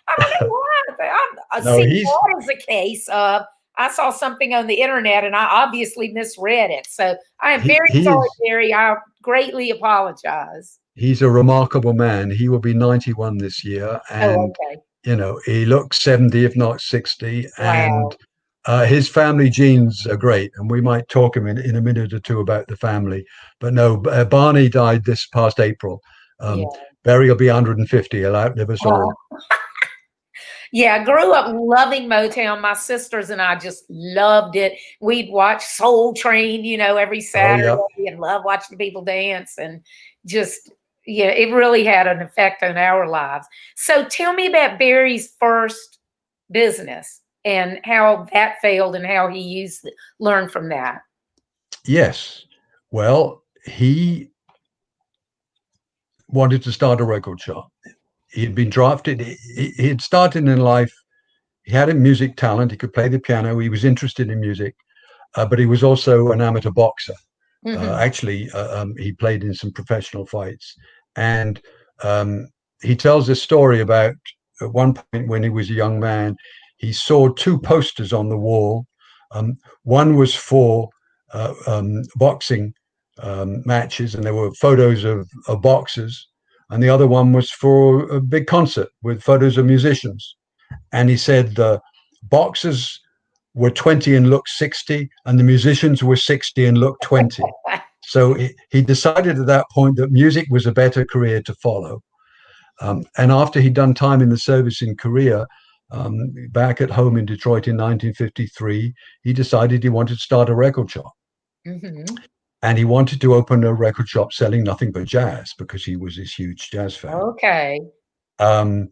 I don't know why. I no, see he's that as a case of I saw something on the internet and I obviously misread it. So I am he very he sorry, is Barry. I greatly apologize. he's a remarkable man. He will be 91 this year, Oh, and okay. he looks 70, if not 60, and Wow. his family genes are great, and we might talk in a minute or two about the family. But no, Barney died this past April. Yeah. Barry will be 150. He'll outlive us all. Oh. Yeah, I grew up loving Motown. My sisters and I just loved it. We'd watch Soul Train, every Oh, Saturday yeah. and love watching people dance and just, yeah, it really had an effect on our lives. So tell me about Barry's first business and how that failed and how he learned from that. Yes. Well, he wanted to start a record shop. He had been drafted. He had started in life. He had a music talent. He could play the piano. He was interested in music, but he was also an amateur boxer. Hmm. Actually, he played in some professional fights. And um, he tells this story about at one point when he was a young man, he saw two posters on the wall. One was for boxing matches, and there were photos of boxers. And the other one was for a big concert with photos of musicians. And he said the boxers were 20 and looked 60, and the musicians were 60 and looked 20. So he decided at that point that music was a better career to follow. And after he'd done time in the service in Korea, back at home in Detroit in 1953, he decided he wanted to start a record shop. Hmm. And he wanted to open a record shop selling nothing but jazz because he was this huge jazz fan. Okay. Um,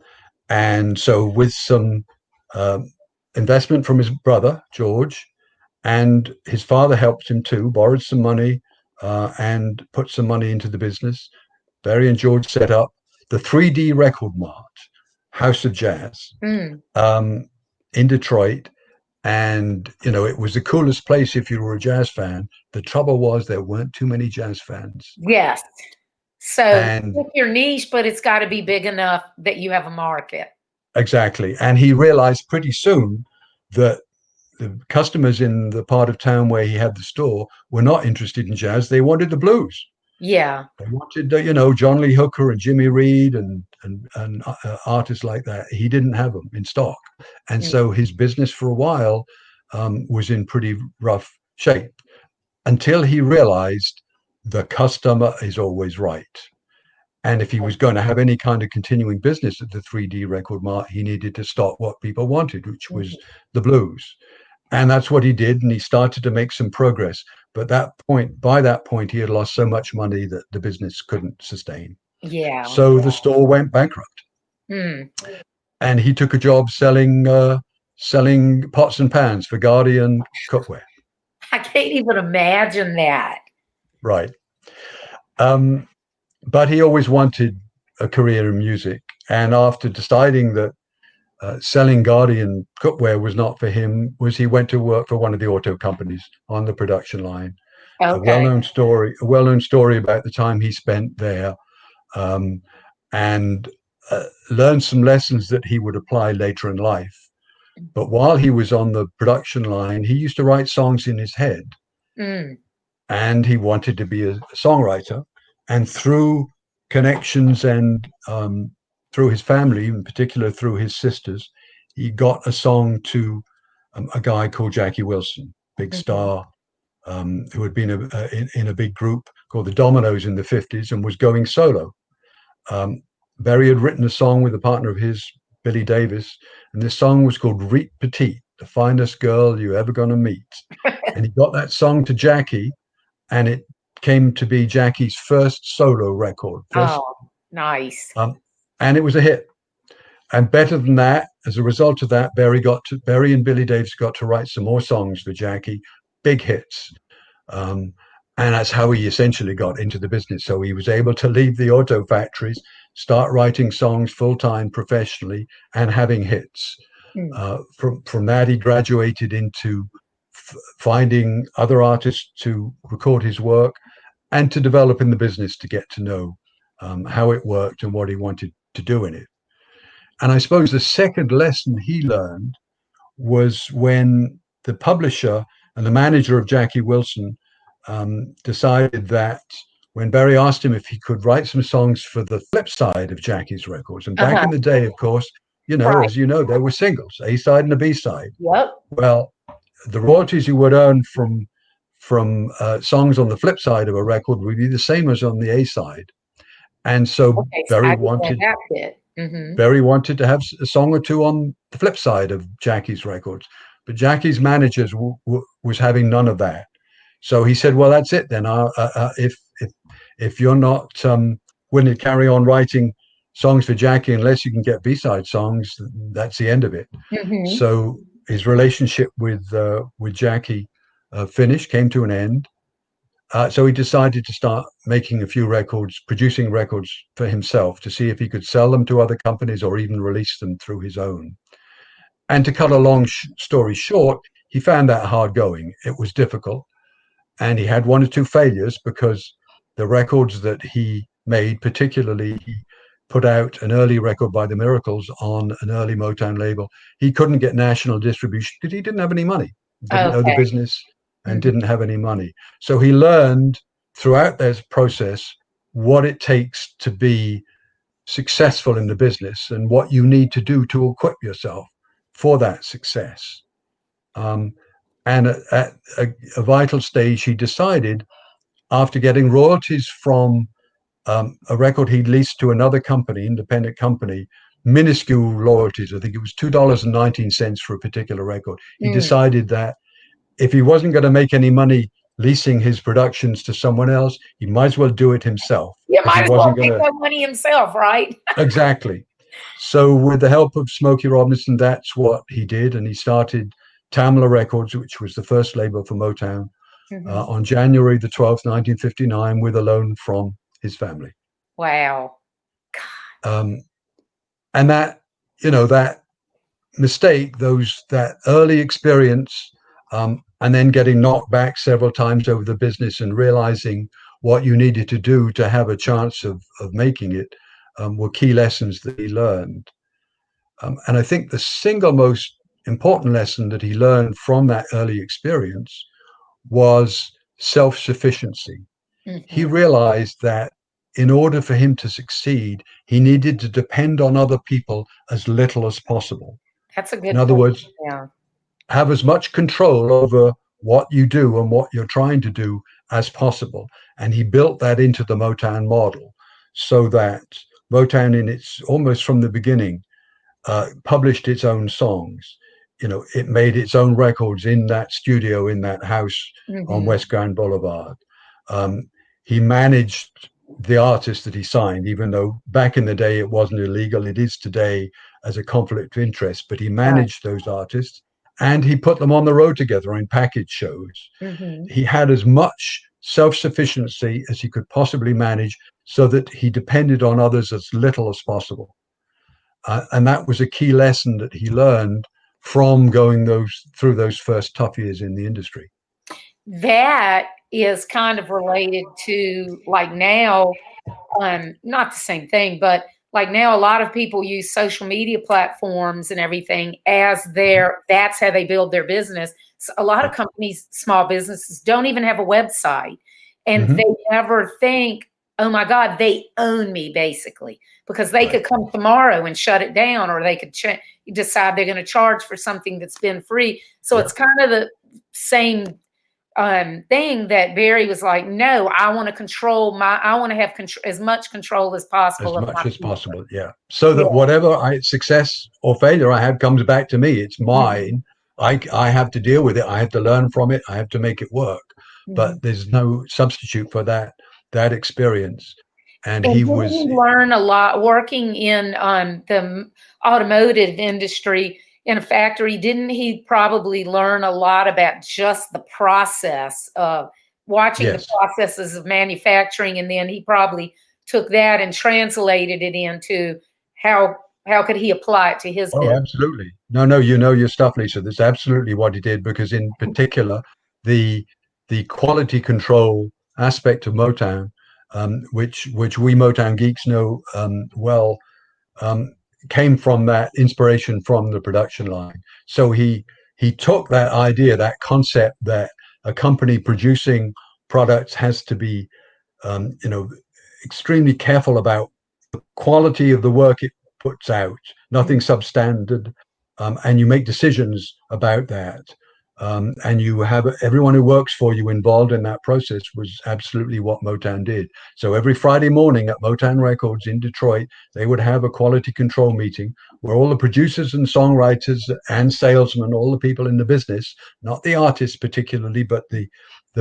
and so, with some um, investment from his brother, George, and his father helped him too, borrowed some money and put some money into the business. Barry and George set up the 3D Record Mart, House of Jazz, Mm. um, in Detroit. And, it was the coolest place if you were a jazz fan. The trouble was there weren't too many jazz fans. Yes. So And pick your niche, but it's got to be big enough that you have a market. exactly. And he realized pretty soon that the customers in the part of town where he had the store were not interested in jazz. They wanted the blues. Yeah. They wanted, John Lee Hooker and Jimmy Reed and artists like that. He didn't have them in stock, and Mm. so his business for a while was in pretty rough shape until he realized the customer is always right. And if he was going to have any kind of continuing business at the 3D Record Mart, he needed to stock what people wanted, which was Mhm. the blues. And that's what he did. And he started to make some progress. But by that point, he had lost so much money that the business couldn't sustain. Yeah. So the store went bankrupt. Mm. And he took a job selling pots and pans for Guardian cookware. I can't even imagine that. Right. Um, but he always wanted a career in music. And after deciding that selling Guardian cookware was not for him, he went to work for one of the auto companies on the production line. A Okay. well-known story, a well-known story about the time he spent there, um, and learned some lessons that he would apply later in life. But while he was on the production line, he used to write songs in his head, Mm. and he wanted to be a songwriter. And through connections and through his family, in particular through his sisters, he got a song to a guy called Jackie Wilson, big Mhm. star, who had been in a big group called the Dominoes in the 50s and was going solo. Um, Barry had written a song with a partner of his, Billy Davis, and this song was called Reet Petite, the finest girl you ever gonna meet. And he got that song to Jackie, and it came to be Jackie's first solo record, first Oh. Nice. um, and it was a hit. And better than that, as a result of that, Berry and Billy Davis got to write some more songs for Jackie, big hits. Um, and that's how he essentially got into the business. So he was able to leave the auto factories, start writing songs full time professionally, and having hits. Mm. From that, he graduated into finding other artists to record his work and to develop in the business to get to know how it worked and what he wanted to do in it. And I suppose the second lesson he learned was when the publisher and the manager of Jackie Wilson decided that when Berry asked him if he could write some songs for the flip side of Jackie's records, and back Uh-huh. in the day, of course, Right. as you know, there were singles, A side and a B side. Yep. Well, the royalties you would earn from songs on the flip side of a record would be the same as on the A side, and so Okay. So I did that bit. Mm-hmm. Berry wanted to have a song or two on the flip side of Jackie's records, but Jackie's managers was having none of that. So he said, "Well, that's it then. If you're not willing to carry on writing songs for Jackie unless you can get B-side songs, that's the end of it." Mm-hmm. So his relationship with Jackie came to an end. So he decided to start making a few records, producing records for himself to see if he could sell them to other companies or even release them through his own. And to cut a long story short, he found that hard going. It was difficult. And he had one or two failures because the records that he made, particularly, he put out an early record by the Miracles on an early Motown label. He couldn't get national distribution because he didn't have any money, didn't know the Okay. business, and Mm-hmm. didn't have any money. So he learned throughout this process what it takes to be successful in the business and what you need to do to equip yourself for that success. Um, and at a vital stage, he decided, after getting royalties from a record he'd leased to another company, independent company, minuscule royalties. I think it was $2.19 for a particular record. He Mm. decided that if he wasn't going to make any money leasing his productions to someone else, he might as well do it himself You because he might as well wasn't going make to. that money himself, right? Exactly. So, with the help of Smokey Robinson, that's what he did. And he started Tamla Records, which was the first label for Motown, Mm-hmm. on January the 12th, 1959, with a loan from his family. Wow. Um, and that mistake, that early experience, and then getting knocked back several times over the business and realizing what you needed to do to have a chance of making it, were key lessons that he learned. And I think the single most important lesson that he learned from that early experience was self-sufficiency. He Mm-hmm. realized that in order for him to succeed, he needed to depend on other people as little as possible. That's a In good other point. words, Yeah. have as much control over what you do and what you're trying to do as possible. And he built that into the Motown model so that Motown, in its almost from the beginning, published its own songs. It made its own records in that studio, in that house on Mm-hmm. West Grand Boulevard. Um, he managed the artists that he signed, even though back in the day it wasn't illegal. It is today as a conflict of interest, but he Right. managed those artists and he put them on the road together in package shows. Mm-hmm. He had as much self-sufficiency as he could possibly manage so that he depended on others as little as possible. And that was a key lesson that he learned from going through those first tough years in the industry. That is kind of related to like now, not the same thing, but like now a lot of people use social media platforms and everything as that's how they build their business. So a lot of companies, small businesses, don't even have a website, and Mm-hmm. they never think, oh my God, they own me, basically, because they could Right. come tomorrow and shut it down, or they could decide they're going to charge for something that's been free. So Yeah. it's kind of the same thing that Barry was like, no, I want to have as much control as As possible of my much as people. possible. Yeah. So Yeah. that whatever success or failure I have comes back to me. It's Mhm. mine. I have to deal with it. I have to learn from it. I have to make it work. Mhm. But there's no substitute for that experience. And And he didn't was, he learn a lot working in the automotive industry in a factory? Didn't he probably learn a lot about just the process of watching the yes. processes of manufacturing, and then he probably took that and translated it into how could he apply it to his Oh, business? absolutely. No, no, you know your stuff, Lisa. That's absolutely what he did, because in particular, the the quality control aspect of Motown, which we Motown geeks know well, um, came from that inspiration from the production line. So he took that idea, that concept that a company producing products has to be, you know, extremely careful about the quality of the work it puts out, nothing substandard, and you make decisions about that. And you have everyone who works for you involved in that process was absolutely what Motown did. So every Friday morning at Motown Records in Detroit, they would have a quality control meeting where all the producers and songwriters and salesmen, all the people in the business, not the artists particularly, but the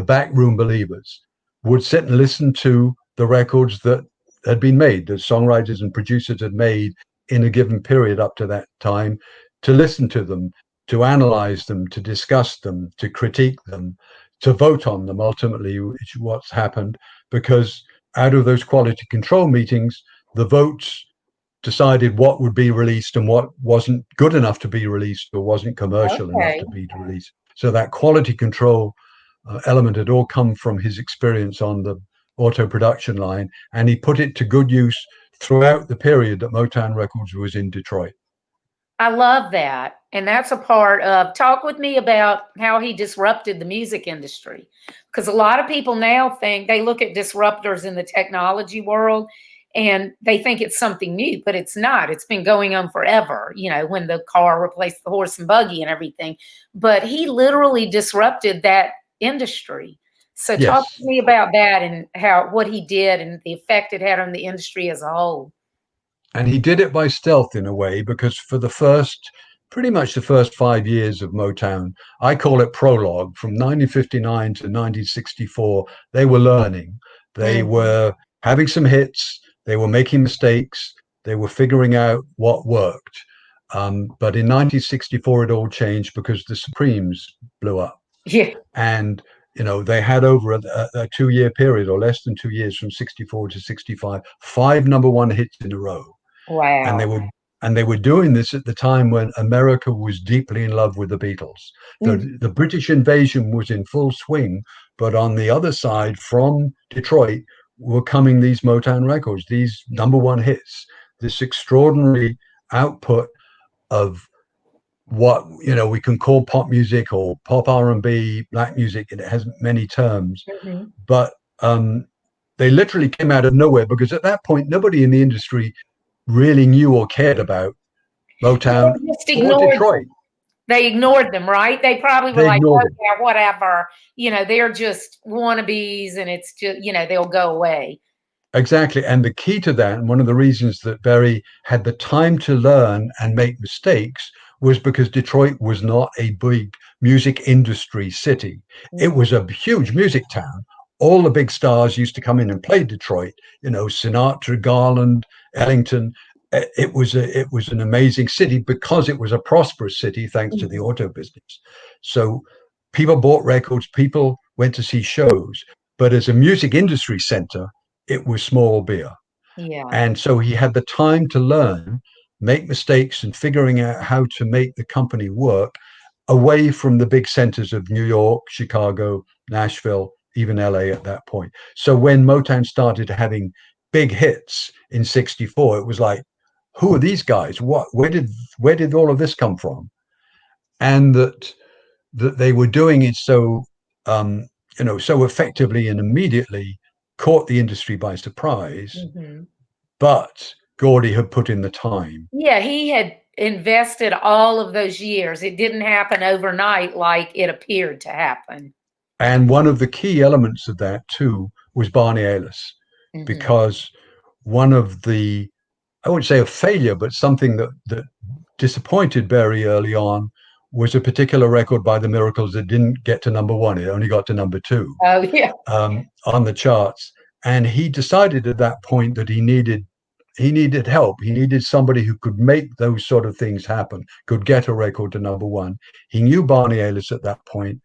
backroom believers, would sit and listen to the records that had been made, that songwriters and producers had made in a given period up to that time, to listen to them, to analyze them, to discuss them, to critique them, to vote on them ultimately, which is what's happened, because out of those quality control meetings, the votes decided what would be released and what wasn't good enough to be released or wasn't commercial enough Okay. to be released. So that quality control element had all come from his experience on the auto production line, and he put it to good use throughout the period that Motown Records was in Detroit. I love that. And that's a part of talk with me about how he disrupted the music industry. Because a lot of people now think they look at disruptors in the technology world and they think it's something new, but it's not. It's been going on forever, you know, when the car replaced the horse and buggy and everything. But he literally disrupted that industry. So talk to Yes. me about that and how what he did and the effect it had on the industry as a whole. And he did it by stealth in a way, because for the first, pretty much the first 5 years of Motown, I call it prologue, from 1959 to 1964, they were learning. They Mhm. were having some hits, they were making mistakes, they were figuring out what worked. But in 1964, it all changed because the Supremes blew up. Yeah. And they had over a 2 year period, or less than 2 years, from 64 to 65, five number one hits in a row. and they Wow. were and they were doing this at the time when America was deeply in love with the Beatles. Mm. The British invasion was in full swing, but on the other side, from Detroit, were coming these Motown records, these number one hits, this extraordinary output of what we can call pop music or pop R&B, black music. And it has many terms, Mhm. but they literally came out of nowhere, because at that point, nobody in the industry really knew or cared about Motown They just or ignored Detroit. they ignored them, right? They probably were They like, ignored "Oh, it. yeah, whatever." They're just wannabes and it's just, they'll go away. Exactly. And the key to that, and one of the reasons that Berry had the time to learn and make mistakes, was because Detroit was not a big music industry city. It Mhm. was a huge music town. All the big stars used to come in and play Detroit, Sinatra, Garland, Ellington. It was an amazing city because it was a prosperous city thanks to the Mhm. auto business. So people bought records, people went to see shows, but as a music industry center, it was small beer. Yeah. And so he had the time to learn, make mistakes, and figuring out how to make the company work away from the big centers of New York, Chicago, Nashville, even LA at that point. So when Motown started having big hits in 64, it was like, who are these guys? Where did all of this come from? And that they were doing it um, so effectively and immediately, caught the industry by surprise. Mhm. But Gordy had put in the time. Yeah, he had invested all of those years. It didn't happen overnight like it appeared to happen. And one of the key elements of that too was Barney Ales, Mhm. because one of the, I wouldn't say a failure, but something that disappointed very early on, was a particular record by the Miracles that didn't get to number one. It only got to number two Oh, yeah. on the charts. And he decided at that point that he needed help. He needed somebody who could make those sort of things happen, could get a record to number one. He knew Barney Ales at that point,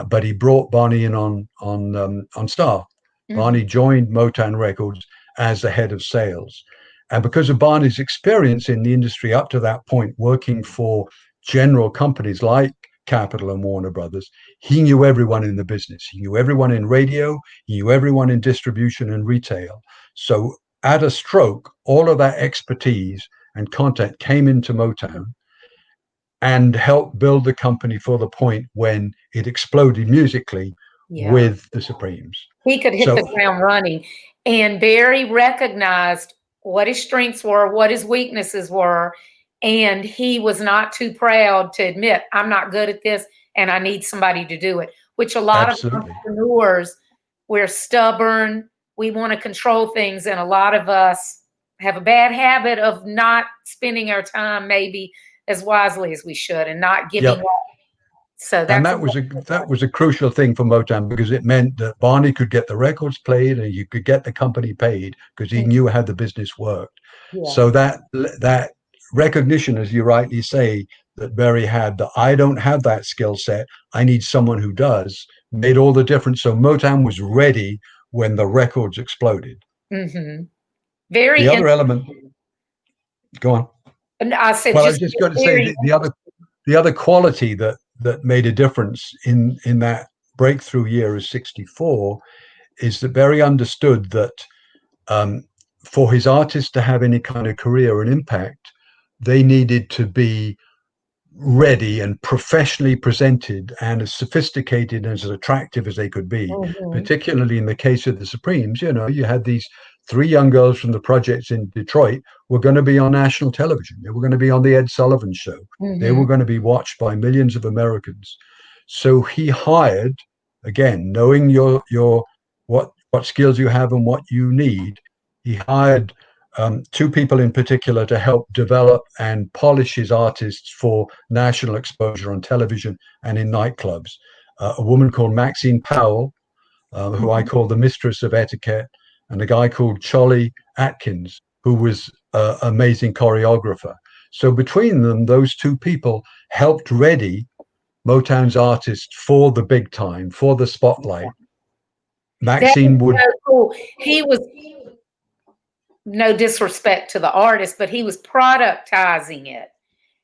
but he brought Barney in on staff. Mhm. Barney joined Motown Records as the head of sales. And because of Barney's experience in the industry up to that point, working for general companies like Capitol and Warner Brothers, he knew everyone in the business. He knew everyone in radio, he knew everyone in distribution and retail. So at a stroke, all of that expertise and content came into Motown and helped build the company for the point when it exploded musically Yeah. with the Supremes. He could hit the So ground running. And Barry recognized what his strengths were, what his weaknesses were, and he was not too proud to admit, I'm not good at this and I need somebody to do it, which a lot of absolutely. entrepreneurs, we're stubborn, we want to control things, and a lot of us have a bad habit of not spending our time maybe as wisely as we should and not giving Yep. up. So And that's that was a crucial thing for Motown because it meant that Barney could get the records played and you could get the company paid because he knew how the business worked. yeah. So that recognition, as you rightly say, that Berry had, that I don't have that skill set, I need someone who does, made all the difference. So Motown was ready when the records exploded. Mm-hmm. Very The other element, interesting. go on. And I said, Well, I was just just going to say very the other quality that made a difference in that breakthrough year of '64 is that Berry understood that um, for his artists to have any kind of career and impact, they needed to be ready and professionally presented and as sophisticated and as attractive as they could be, mhm, particularly in the case of the Supremes. You know, you had these three young girls from the projects in Detroit were going to be on national television. They were going to be on the Ed Sullivan Show. They mhm. were going to be watched by millions of Americans. So he hired, again, knowing your what skills you have and what you need, he hired two people in particular to help develop and polish his artists for national exposure on television and in nightclubs. A woman called Maxine Powell, who I Mhm. call the mistress of etiquette, and a guy called Charlie Atkins, who was an amazing choreographer. So between them, those two people helped ready Motown's artists for the big time, for the spotlight. That is Maxine would, so cool. He was, no disrespect to the artist, but he was productizing it.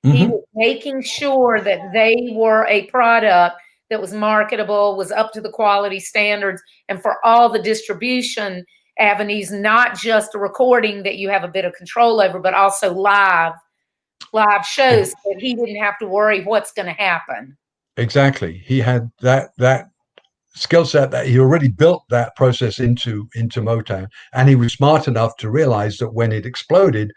He mm-hmm, was making sure that they were a product that was marketable, was up to the quality standards, and for all the distribution avenues, not just a recording that you have a bit of control over, but also live shows that he didn't have to worry what's going to happen. exactly. He had that skill set that he already built that process into Motown, and he was smart enough to realize that when it exploded,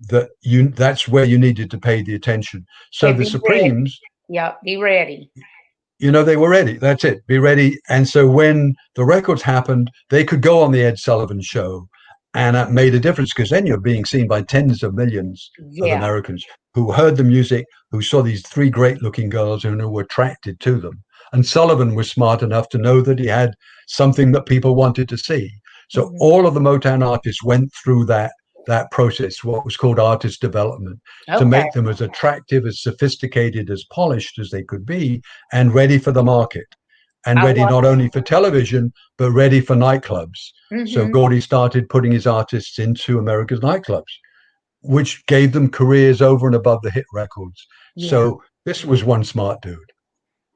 that's where you needed to pay the attention. So And the be ready. Supremes, Yep, be ready. they were ready. That's it. Be ready. And so when the records happened, they could go on the Ed Sullivan Show, and that made a difference because then you're being seen by tens of millions of Yeah. Americans who heard the music, who saw these three great-looking girls, and who were attracted to them. And Sullivan was smart enough to know that he had something that people wanted to see. So Mhm. all of the Motown artists went through that process, what was called artist development, to Okay. make them as attractive, as sophisticated, as polished as they could be, and ready for the market, and I ready love not only for television, but ready for nightclubs. it. So Hmm. Gordy started putting his artists into America's nightclubs, which gave them careers over and above the hit records. Yeah. So this was one smart dude.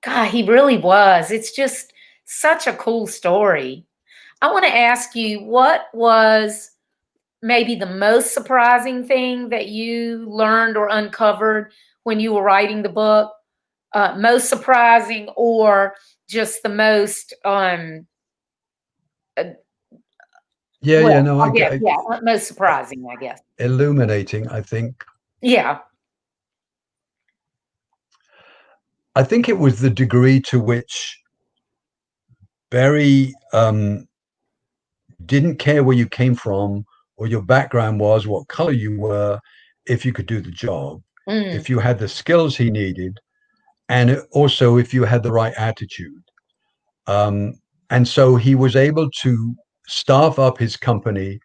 God, he really was. It's just such a cool story. I want to ask you, what was maybe the most surprising thing that you learned or uncovered when you were writing the book? Most surprising, or just the most, uh, Yeah, well, no, I guess, yeah, most surprising, I guess. illuminating. Yeah. I think it was the degree to which Barry didn't care where you came from or your background was, what color you were, if you could do the job, Mm, if you had the skills he needed, and also if you had the right attitude. Um, and so he was able to staff up his company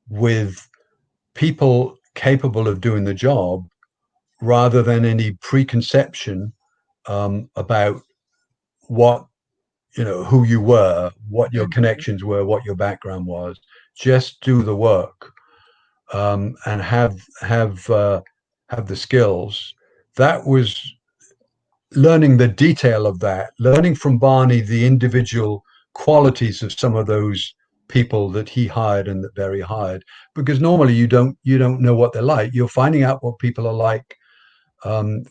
with people capable of doing the job rather than any preconception about what, who you were, what your Mhm. connections were, what your background was. Just do the work, and have the skills. That was learning the detail of that, learning from Barney the individual qualities of some of those people that he hired and that Berry hired, because normally you don't know what they're like. You're finding out what people are like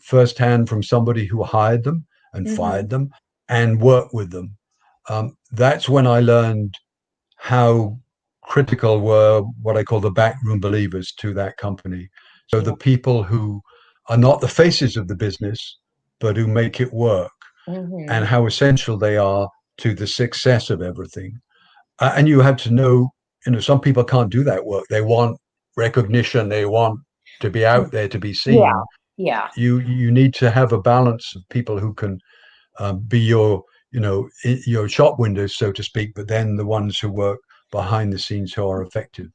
firsthand from somebody who hired them and Mhm. fired them and worked with them. That's when I learned how critical were what I call the backroom believers to that company. So Yeah. the people who are not the faces of the business, but who make it work, and Mhm. how essential they are to the success of everything. And you have to know, some people can't do that work. They want recognition. They want to be out there to be Yeah. seen. Yeah. You need to have a balance of people who can be your your shop windows, so to speak, but then the ones who work behind the scenes who are effective.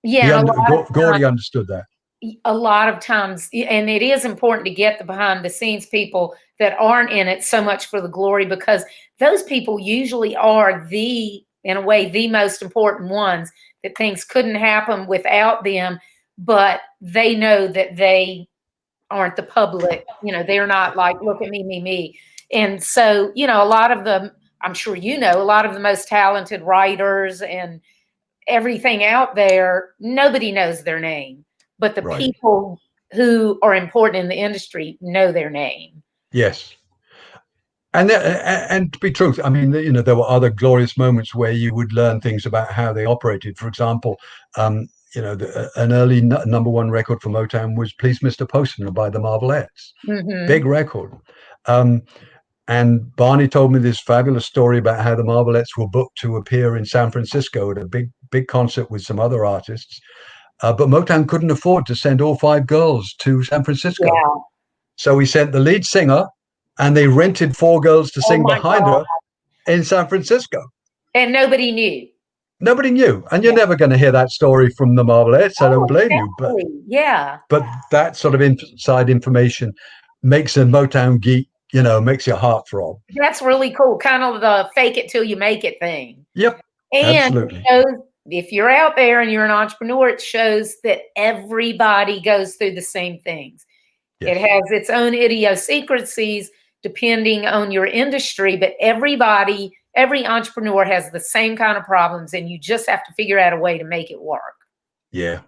Yeah, and a lot of Gordy times understood that. and it is important to get the behind the scenes people that aren't in it so much for the glory, because those people usually are in a way, the most important ones, that things couldn't happen without them, but they know that they aren't the public, they're not like, look at me, me, me. And so, a lot of them, I'm sure, a lot of the most talented writers and everything out there, nobody knows their name, but the Right. people who are important in the industry know their name. Yes. And to be truth, I mean, there were other glorious moments where you would learn things about how they operated. For example, an early number one record for Motown was "Please, Mr. Postman" by the Marvelettes. Hmm. Big record. Um, and Barney told me this fabulous story about how the Marvelettes were booked to appear in San Francisco at a big concert with some other artists. But Motown couldn't afford to send all five girls to San Francisco. Yeah. So he sent the lead singer, and they rented four girls to Oh sing my behind God. her in San Francisco. And nobody knew. Nobody knew. And you're Yeah. never going to hear that story from the Marvelettes. I don't Oh, blame you. But exactly. Yeah. but that sort of inside information makes a Motown geek, makes your heart throb. That's really cool. Kind of the fake it till you make it thing. Yep, And it absolutely. shows, if you're out there and you're an entrepreneur, it shows that everybody goes through the same things. It Yes. has its own idiosyncrasies depending on your industry, but every entrepreneur has the same kind of problems, and you just have to figure out a way to make it work. Yeah.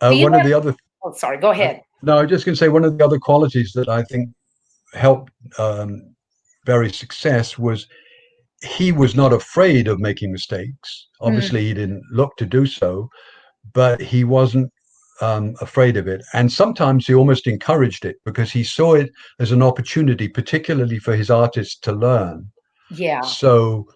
Do you One of have, the other, oh, sorry, go ahead. no, I was just going to say, one of the other qualities that I think helped Barry's success was he was not afraid of making mistakes. Mm, Obviously, he didn't look to do so, but he wasn't afraid of it. And sometimes he almost encouraged it because he saw it as an opportunity, particularly for his artists to learn. yeah. So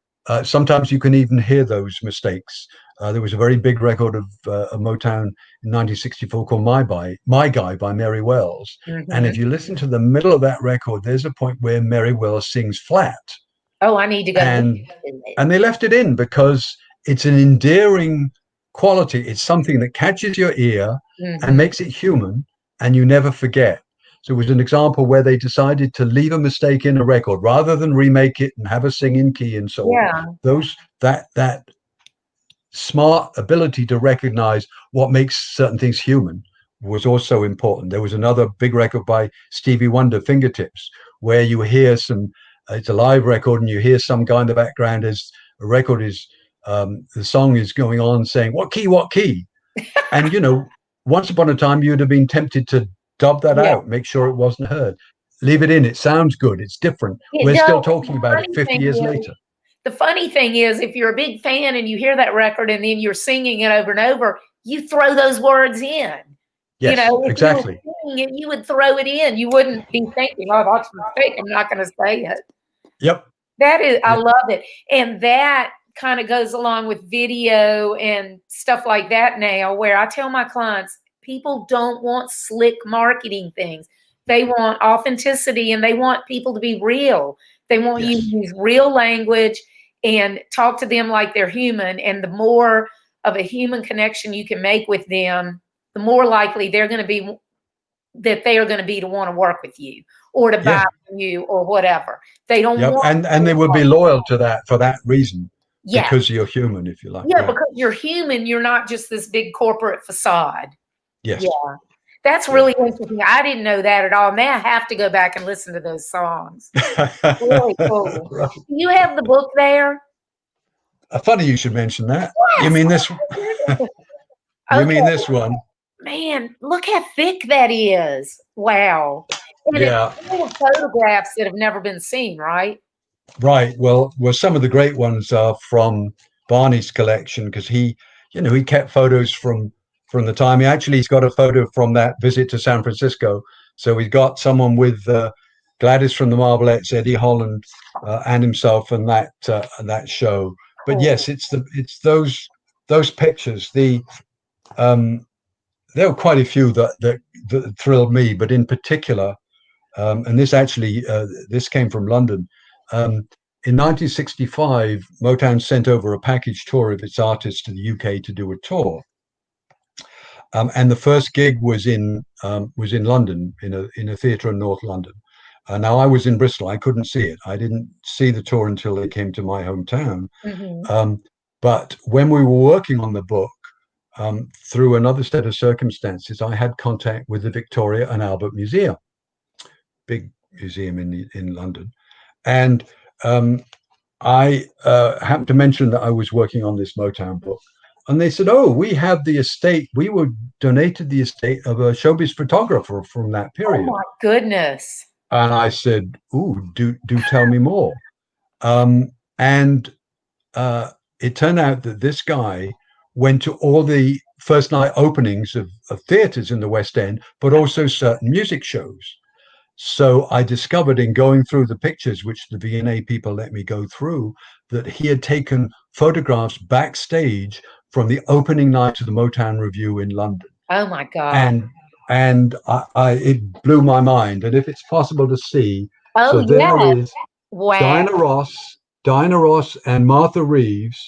sometimes you can even hear those mistakes. There was a very big record of Motown in 1964 called My Guy by Mary Wells. And if Hmm. you listen to the middle of that record, there's a point where Mary Wells sings flat. Oh, I need to go listen And to it. and they left it in because it's an endearing quality. It's something that catches your ear and Hmm. makes it human, and you never forget. So it was an example where they decided to leave a mistake in a record rather than remake it and have a singing key and so on. Yeah. That smart ability to recognize what makes certain things human was also important. There was another big record by Stevie Wonder, Fingertips, where you hear it's a live record and you hear some guy in the background as a record is, the song is going on saying, what key, what key? And, once upon a time, you'd have been tempted to dub that Yeah. out, make sure it wasn't heard. Leave it in. It sounds good. It's different. It We're does. still talking The about it funny 50 thing years is, later. the funny thing is, if you're a big fan and you hear that record and then you're singing it over and over, you throw those words in. Yes, If you were exactly. singing it, you would throw it in. You wouldn't be thinking, "Oh, that's a mistake. I'm not going to say it." Yep. That is, I Yep. love it, and that kind of goes along with video and stuff like that now. Where I tell my clients, people don't want slick marketing things. They want authenticity, and they want people to be real. They want you to Yes. use real language and talk to them like they're human. And the more of a human connection you can make with them, the more likely they are going to be to want to work with you or to buy Yeah. from you or whatever. They don't Yep. want And they would be loyal to that for that reason, yeah. because you're human, if you like. Yeah, because you're human, you're not just this big corporate facade. Yes. Yeah. That's really interesting. I didn't know that at all. Now I have to go back and listen to those songs. Really cool. Right. Do you have the book there? Funny you should mention that. Yes. You mean this? You mean Okay. this one? Man, look how thick that is. Wow. And Yeah. it's full of photographs that have never been seen, right? Right. Well, some of the great ones are from Barney's collection, because he kept photos from the time. He's got a photo from that visit to San Francisco. So he's got someone with Gladys from the Marvelettes, Eddie Holland, and himself, and that show. But Cool. yes, it's those pictures. There were quite a few that thrilled me, but in particular, and this came from London. In 1965, Motown sent over a package tour of its artists to the UK to do a tour, and the first gig was in London, in a theatre in North London. Now I was in Bristol; I couldn't see it. I didn't see the tour until they came to my hometown. Mm-hmm. But when we were working on the book, through another set of circumstances, I had contact with the Victoria and Albert Museum, big museum in London, and I happened to mention that I was working on this Motown book, and they said, "Oh, we have the estate. We were donated the estate of a showbiz photographer from that Oh period." my goodness. And I said, "Ooh, do tell me more." And it turned out that this guy went to all the first night openings of theatres in the West End, but also certain music shows. So I discovered, in going through the pictures, which the V&A people let me go through, that he had taken photographs backstage from the opening night of the Motown Review in London. Oh my God. And it blew my mind. And if it's possible to see, Oh so there yeah. is Wow. Diana Ross and Martha Reeves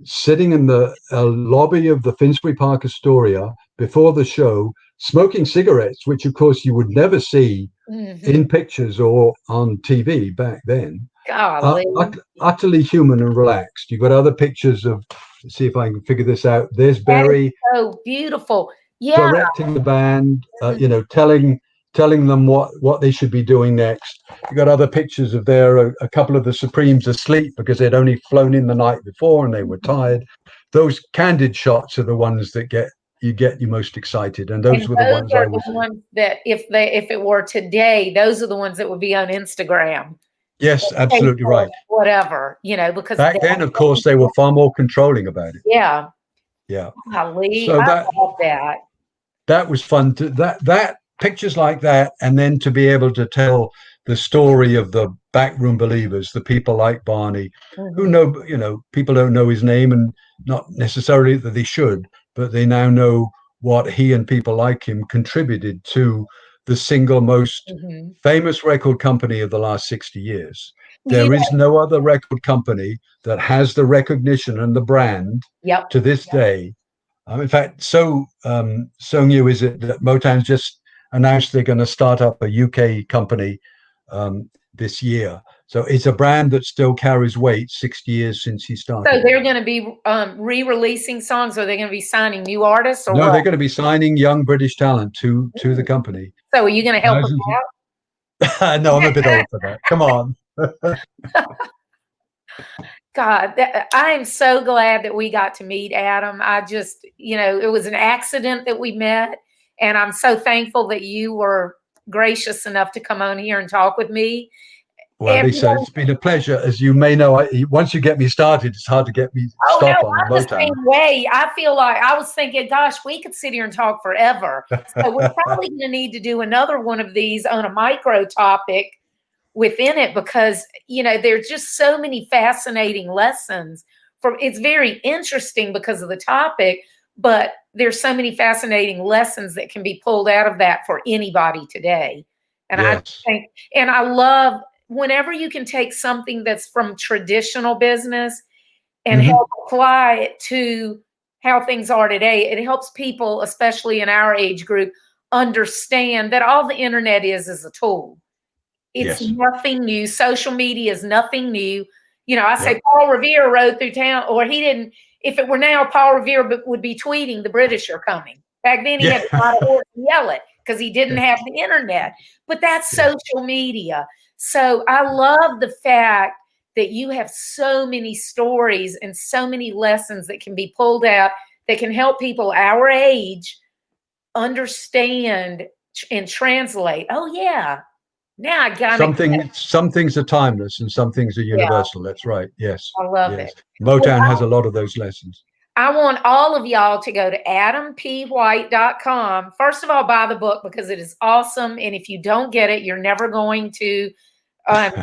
sitting in the lobby of the Finsbury Park Astoria before the show, smoking cigarettes, which of course you would never see Mm-hmm. in pictures or on TV back then. Golly. Utterly human and relaxed. You've got other pictures of, let's see if I can figure this out. There's Berry So beautiful. Yeah. directing the band, telling them what they should be doing next. You got other pictures of a couple of the Supremes asleep because they'd only flown in the night before and they were tired. Those candid shots are the ones that get you most excited, and those were the ones I was. Ones that if it were today, those are the ones that would be on Instagram. Yes, absolutely right. Whatever, because back then, of course, they were far more controlling about it. Yeah. Yeah. Golly, So I love that. That was fun. That pictures like that, and then to be able to tell the story of the backroom believers, the people like Barney, who know, people don't know his name, and not necessarily that they should, but they now know what he and people like him contributed to the single most famous record company of the last 60 years. There is no other record company that has the recognition and the brand to this day. In fact, so new is it that Motown's just announced they're going to start up a UK company this year. So it's a brand that still carries weight 60 years since he started. So they're going to be re-releasing songs, or are they going to be signing new artists? Or no, they're going to be signing young British talent to the company. So are you going to help them out? No, I'm a bit old for that. Come on. God, I am so glad that we got to meet Adam. I just, it was an accident that we met, and I'm so thankful that you were gracious enough to come on here and talk with me. Well, Lisa, it's been a pleasure. As you may know, once you get me started, it's hard to get me stop on I'm the same way. I feel like I was thinking, gosh, we could sit here and talk forever. So we're probably going to need to do another one of these on a micro topic within it, because there's just so many fascinating lessons. It's very interesting because of the topic, but there's so many fascinating lessons that can be pulled out of that for anybody today. And I think, and I love whenever you can take something that's from traditional business and Hmm. help apply it to how things are today, it helps people, especially in our age group, understand that all the internet is a tool. It's Yes. nothing new. Social media is nothing new. I say Yep. Paul Revere rode through town, or he didn't. If it were now, Paul Revere would be tweeting, "The British are coming." Back then, he Yeah. had to ride a horse and yell it because he didn't have the internet. But that's Yeah. social media. So I love the fact that you have so many stories and so many lessons that can be pulled out that can help people our age understand and translate. Oh yeah, now I got it. Some things are timeless and some things are Yeah, universal. That's right. Yes. I love Yes. it. Well, Motown has a lot of those lessons. I want all of y'all to go to adampwhite.com. First of all, buy the book because it is awesome. And if you don't get it, you're never going to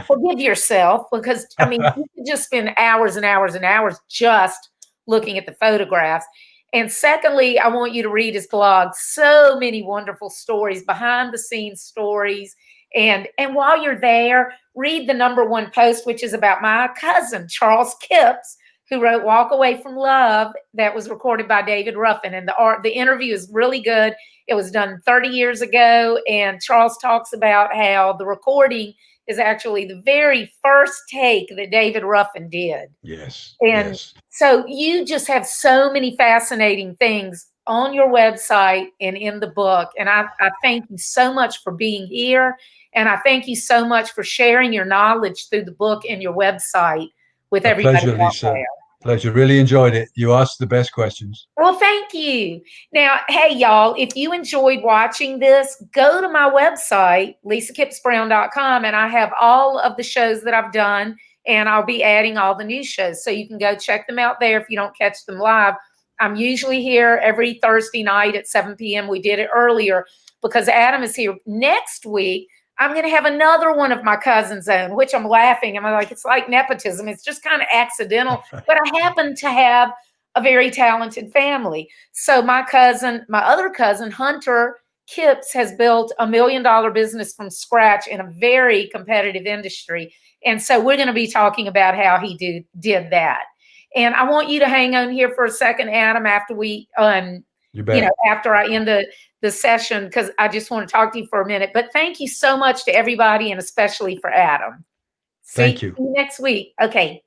forgive yourself because, I mean, you could just spend hours and hours and hours just looking at the photographs. And secondly, I want you to read his blog. So many wonderful stories, behind the scenes stories. And while you're there, read the #1 post, which is about my cousin, Charles Kipps, who wrote Walk Away from Love, that was recorded by David Ruffin. And the interview is really good. It was done 30 years ago. And Charles talks about how the recording is actually the very first take that David Ruffin did. Yes. And Yes. so you just have so many fascinating things on your website and in the book. And I thank you so much for being here. And I thank you so much for sharing your knowledge through the book and your website with A everybody pleasure, out Lisa. there. Pleasure. Really enjoyed it. You asked the best questions. Well, thank you. Now, hey, y'all, if you enjoyed watching this, go to my website, lisakipsbrown.com, and I have all of the shows that I've done, and I'll be adding all the new shows. So you can go check them out there if you don't catch them live. I'm usually here every Thursday night at 7 p.m. We did it earlier because Adam is here. Next week, I'm going to have another one of my cousins on, which I'm laughing. I'm like, it's like nepotism. It's just kind of accidental. But I happen to have a very talented family. So my other cousin, Hunter Kipps, has built $1 million business from scratch in a very competitive industry. And so we're going to be talking about how he did that. And I want you to hang on here for a second, Adam, after You bet. after I end the session, because I just want to talk to you for a minute. But thank you so much to everybody, and especially for Adam. See Thank you. you next week. Okay.